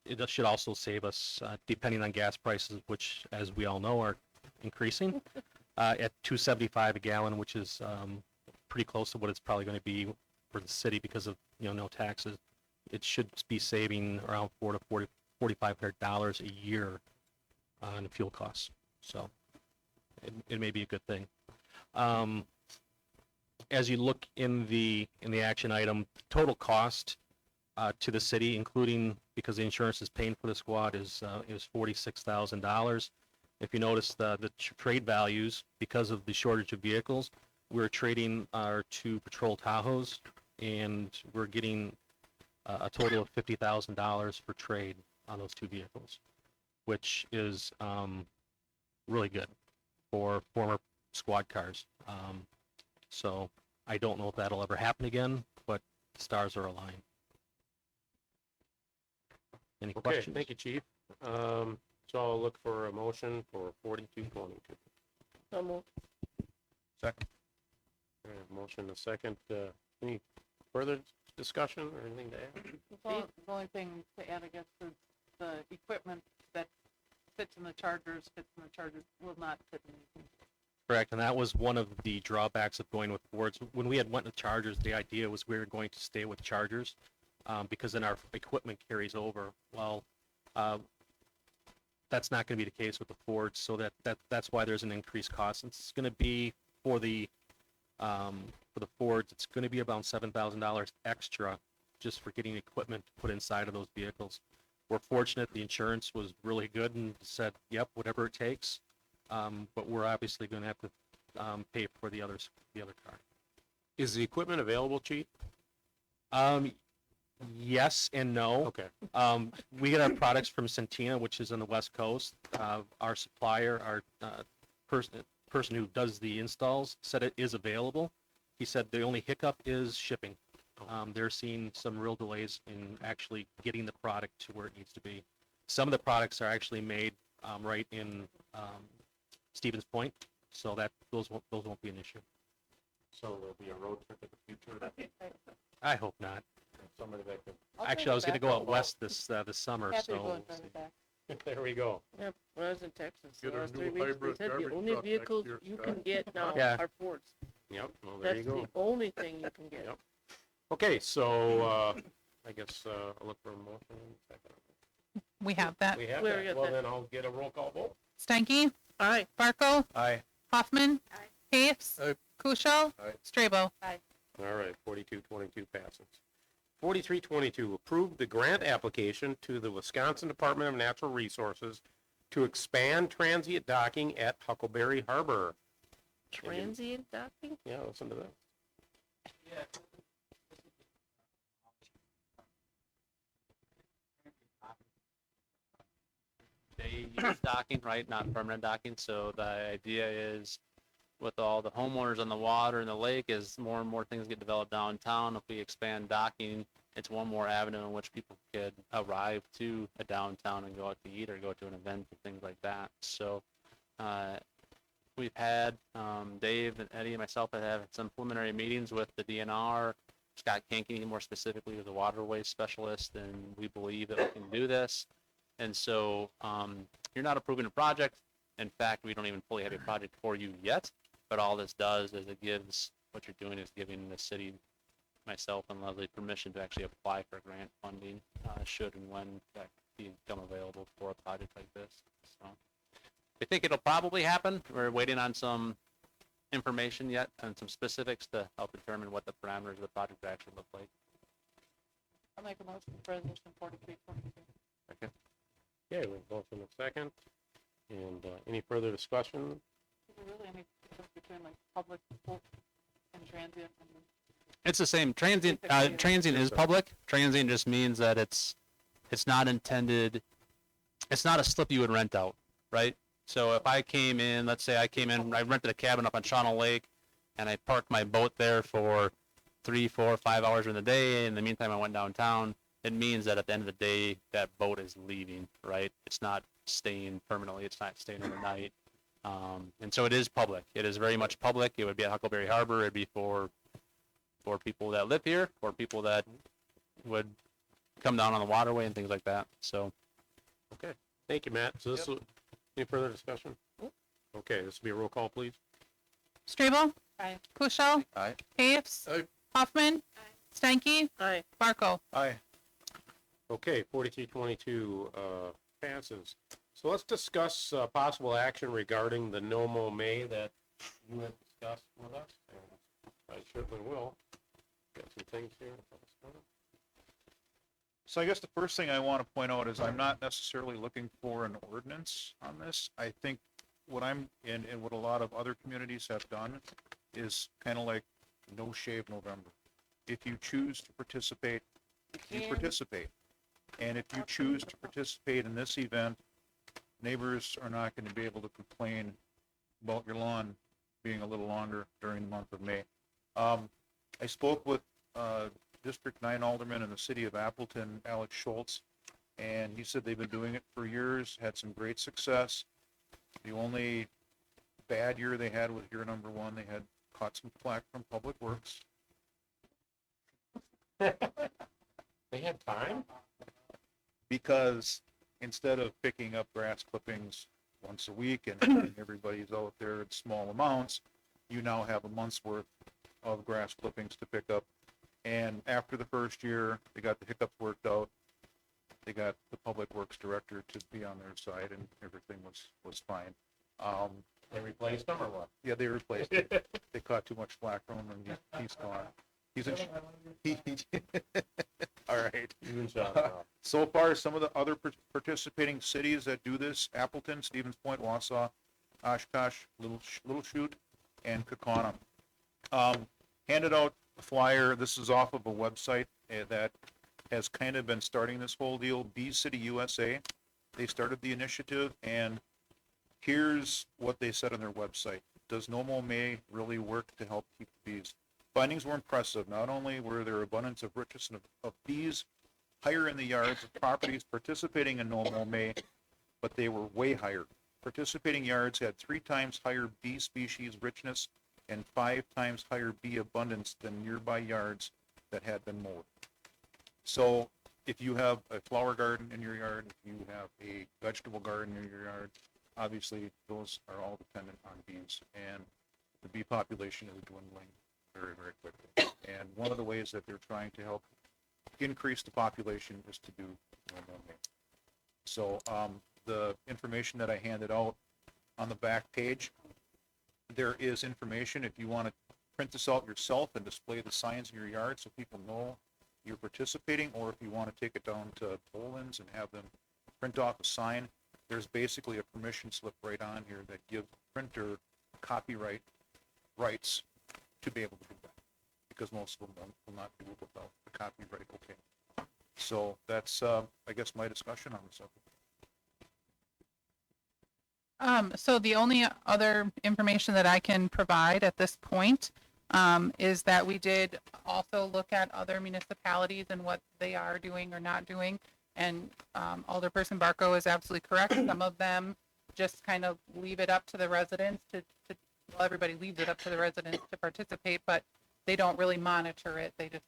it should also save us, depending on gas prices, which, as we all know, are increasing at $2.75 a gallon, which is pretty close to what it's probably going to be for the city because of no taxes. It should be saving around $4,500 a year on fuel costs. So it may be a good thing. As you look in the action item, total cost to the city, including because the insurance is paying for the squad, is $46,000. If you notice the trade values, because of the shortage of vehicles, we're trading our 2 patrol Tahoes, and we're getting a total of $50,000 for trade on those 2 vehicles, which is really good for former squad cars. So I don't know if that'll ever happen again, but the stars are aligned. Any Okay, questions? thank you, Chief. So I'll look for a motion for 4222. So moved. Second. Motion and a second. Any further discussion or anything to add? The only thing to add, I guess, is the equipment that fits in the Chargers, will not fit in anything. Correct, and that was one of the drawbacks of going with Fords. When we had went to Chargers, the idea was we were going to stay with Chargers because then our equipment carries over. Well, that's not going to be the case with the Fords, so that's why there's an increased cost. It's going to be for the Fords, it's going to be about $7,000 extra just for getting equipment put inside of those vehicles. We're fortunate the insurance was really good and said, yep, whatever it takes. But we're obviously going to have to pay for the other car. Is the equipment available, Chief? Yes and no. Okay. We get our products from Centina, which is on the West Coast. Our supplier, our person who does the installs, said it is available. He said the only hiccup is shipping. They're seeing some real delays in actually getting the product to where it needs to be. Some of the products are actually made right in Stevens Point, so that those won't be an issue. So there'll be a road trip in the future that I hope not. somebody that could. Actually, I was going to go out west this summer, Happy to so go we'll and drive see. it back. There we go. Yep, when I was in Texas, the Get a last new 3 weeks, they hybrid said the garbage only truck next vehicles year, you Scott. can get now Yeah. are Fords. Yep, well, there That's you go. the only thing you can get. Yep. Okay, so, I guess, I'll look for a motion in a second. We have that. We have We already that. got Well, that. then I'll get a roll call vote. Stanky, Aye. Barco, Aye. Hoffman, Capes, Aye. Kuzal, Aye. Strabo. All right, 4222 passes. 4322, approve the grant application to the Wisconsin Department of Natural Resources to expand transient docking at Huckleberry Harbor. Transient docking? Yeah, listen to that. They use docking, right? Not permanent docking. So the idea is with all the homeowners on the water and the lake, as more and more things get developed downtown, if we expand docking, it's one more avenue in which people could arrive to a downtown and go out to eat or go to an event and things like that. So we've had Dave and Eddie and myself have had some preliminary meetings with the DNR. Scott Kankeny, more specifically, is a waterways specialist, and we believe that we can do this. And so you're not approving a project. In fact, we don't even fully have a project for you yet. But all this does is it gives, what you're doing is giving the city, myself and Leslie, permission to actually apply for grant funding should and when that become available for a project like this. So I think it'll probably happen. We're waiting on some information yet and some specifics to help determine what the parameters of the project actually look like. I'll make a motion for resolution 4322. Okay, we have a motion and a second. And any further discussion? Is there really any difference between like public pool and transient? It's the same. Transient Basically, transient is public. Transient just means that it's not intended. It's not a slip you would rent out, right? So if I came in, let's say I rented a cabin up on Shawano Lake, and I parked my boat there for 3, 4, 5 hours in the day. In the meantime, I went downtown. It means that at the end of the day, that boat is leaving, right? It's not staying permanently. It's not staying overnight. And so it is public. It is very much public. It would be at Huckleberry Harbor. It'd be for people that live here, or people that would come down on the waterway and things like that. So, Okay, thank you, Matt. So this will, any further discussion? Okay, this will be a roll call, please. Strabel, Aye. Kuschel, Aye. Capes, Aye. Hoffman, Stanky, Aye. Barco. Aye. Okay, 4322 passes. So let's discuss possible action regarding the no mow May that you have discussed with us. And I certainly will. Got some things here. So I guess the first thing I want to point out is I'm not necessarily looking for an ordinance on this. I think what I'm in and what a lot of other communities have done is kind of like no shave November. If you choose to participate, you participate. And if you choose to participate in this event, neighbors are not going to be able to complain about your lawn being a little longer during the month of May. I spoke with District 9 Alderman in the city of Appleton, Alex Schultz, and he said they've been doing it for years, had some great success. The only bad year they had was year number 1. They had caught some flack from Public Works. They had time? Because instead of picking up grass clippings once a week and everybody's out there in small amounts, you now have a month's worth of grass clippings to pick up. And after the first year, they got the hiccups worked out. They got the Public Works Director to be on their side, and everything was fine. They replaced them or what? Yeah, they replaced it. They caught too much flack from him, and he's gone. He's in. All right. Even Sean. So far, some of the other participating cities that do this: Appleton, Stevens Point, Wausau, Oshkosh, Little Chute, and Kaukauna. Handed out a flyer. This is off of a website that has kind of been starting this whole deal. Bee City USA. They started the initiative, and here's what they said on their website. Does No Mow May really work to help keep the bees? Findings were impressive. Not only were there abundance of richness of bees higher in the yards of properties participating in No Mow May, but they were way higher. Participating yards had 3 times higher bee species richness and 5 times higher bee abundance than nearby yards that had been mowed. So if you have a flower garden in your yard, if you have a vegetable garden in your yard, obviously those are all dependent on bees, and the bee population is dwindling very, very quickly. And one of the ways that they're trying to help increase the population is to do No Mow May. So the information that I handed out on the back page, there is information if you want to print this out yourself and display the signs in your yard so people know you're participating, or if you want to take it down to Boland's and have them print off a sign, there's basically a permission slip right on here that gives the printer copyright rights to be able to do that, because most of them will not do it without the copyright. Okay, so that's I guess my discussion on the subject. So the only other information that I can provide at this point is that we did also look at other municipalities and what they are doing or not doing. And Alderperson Barco is absolutely correct. Some of them just kind of leave it up to the residents well, everybody leaves it up to the residents to participate, but they don't really monitor it. They just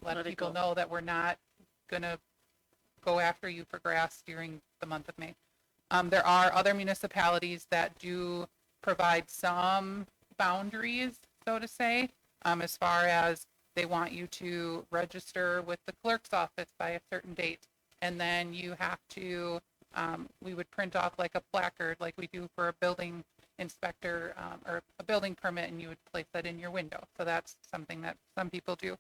let people know that we're not going to go after you for grass during the month of May. There are other municipalities that do provide some boundaries, so to say, as far as they want you to register with the clerk's office by a certain date. And then you have to, we would print off like a placard like we do for a building inspector or a building permit, and you would place that in your window. So that's something that some people do.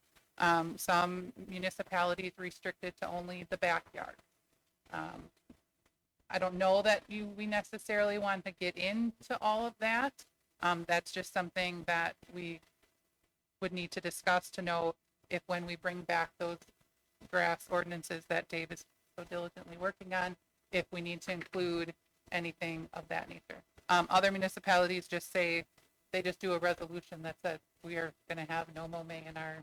Some municipalities restrict it to only the backyard. I don't know that we necessarily want to get into all of that. That's just something that we would need to discuss to know if when we bring back those grass ordinances that Dave is so diligently working on, if we need to include anything of that nature. Other municipalities just say, they just do a resolution that says we are going to have no mow May in our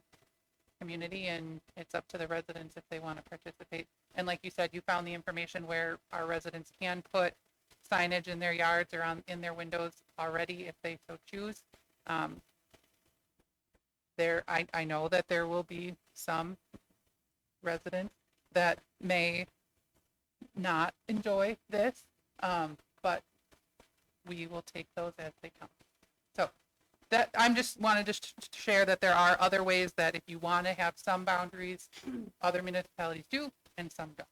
community, and it's up to the residents if they want to participate. And like you said, you found the information where our residents can put signage in their yards or in their windows already if they so choose. I know that there will be some residents that may not enjoy this, but we will take those as they come. So that I'm just want to just share that there are other ways that if you want to have some boundaries, other municipalities do and some don't.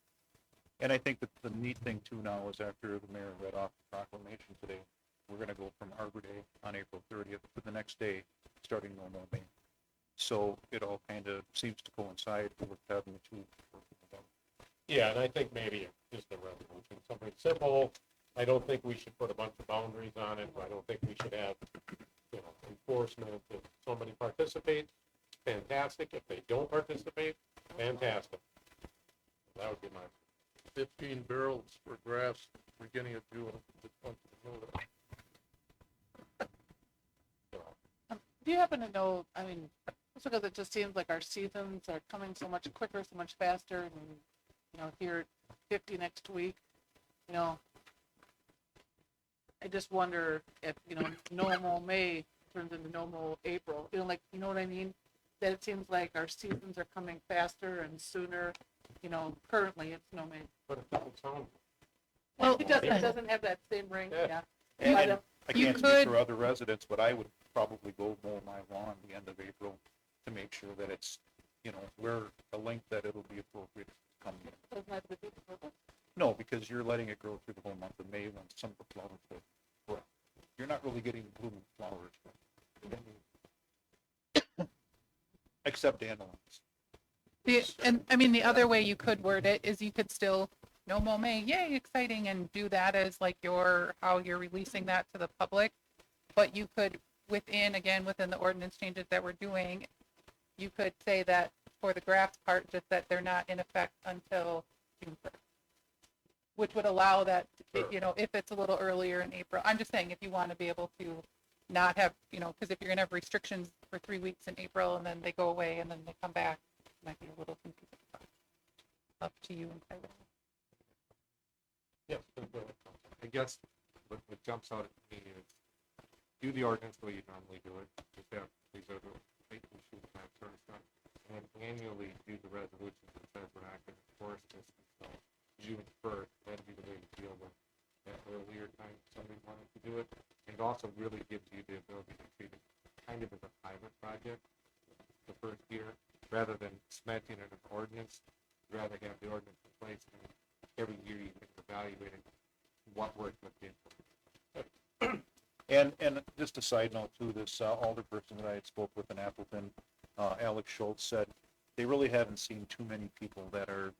And I think that the neat thing too now is after the mayor read off the proclamation today, we're gonna go from Arbor Day on April 30th to the next day, starting no mow May. So it all kind of seems to coincide with having the two working together. Yeah, and I think maybe just a resolution, something simple. I don't think we should put a bunch of boundaries on it. I don't think we should have, enforcement. If somebody participates, fantastic. If they don't participate, fantastic. That would be my. 15 barrels for grass, beginning of June. Do you happen to know, I mean, just because it just seems like our seasons are coming so much quicker, so much faster, and, here at 50 next week, I just wonder if, no mow May turns into no mow April, you know what I mean? That it seems like our seasons are coming faster and sooner, currently it's no May. But it doesn't sound. Well, It doesn't have that same ring, Yeah. yeah. And But, I You can't could- speak for other residents, but I would probably go mow my lawn the end of April to make sure that it's, we're a length that it'll be appropriate to come in. doesn't have to be the purpose. No, because you're letting it grow through the whole month of May when some of the flowers will grow. You're not really getting blooming flowers. Except dandelions. The other way you could word it is you could still no mow May, yay, exciting, and do that as like how you're releasing that to the public. But you could within the ordinance changes that we're doing, you could say that for the grass part, just that they're not in effect until June 1st, which would allow that, if it's a little earlier in April. I'm just saying if you want to be able to not have, because if you're going to have restrictions for 3 weeks in April and then they go away and then they come back, it might be a little confusing. Up to you entirely. Yes. I guess what jumps out at me is do the ordinance the way you normally do it. Just have these are the issues and that sort of stuff. And then annually do the resolution that says we're not going to enforce this until June 1st. That'd be the way to deal with that earlier time somebody wanted to do it. And it also really gives you the ability to treat it kind of as a pilot project the first year rather than cementing it in an ordinance. Rather have the ordinance in place and every year you can evaluate it, what worked, what didn't. And just a side note too, this alderperson that I had spoke with in Appleton, Alex Schultz, said they really haven't seen too many people that are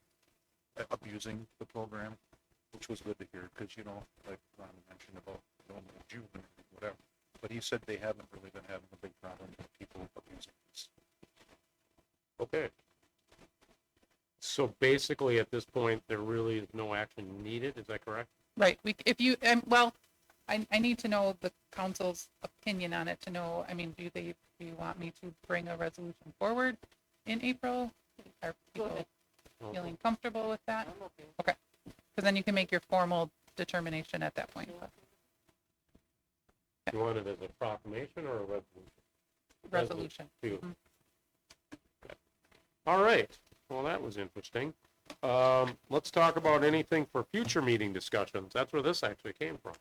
abusing the program, which was good to hear because, like Ron mentioned about June and whatever. But he said they haven't really been having a big problem with people abusing this. Okay. So basically, at this point, there really is no action needed. Is that correct? Right. I need to know the council's opinion on it to know, do you want me to bring a resolution forward in April? Are people feeling comfortable with that? Okay. Because then you can make your formal determination at that point. You want it as a proclamation or a resolution? Resolution. Okay. All right. Well, that was interesting. Let's talk about anything for future meeting discussions. That's where this actually came from.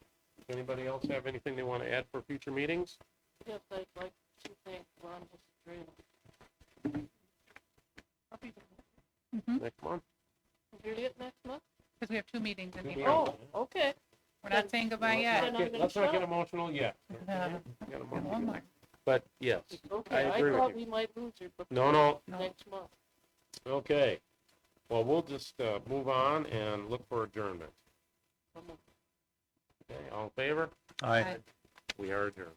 Anybody else have anything they want to add for future meetings? Yes, I'd like to thank Ron History. Next month? Juliet, next month? Because we have 2 meetings in Two April. meetings. Oh, okay. We're not saying goodbye yet. Then I'm gonna Let's not get show. emotional yet. Yeah. Get One emotional. more. But yes, Okay, I agree with thought you. we might lose her no, before no, No. next month. okay. Well, we'll just, move on and look for adjournment. Come on. Okay, all in favor? Aye. We are adjourned.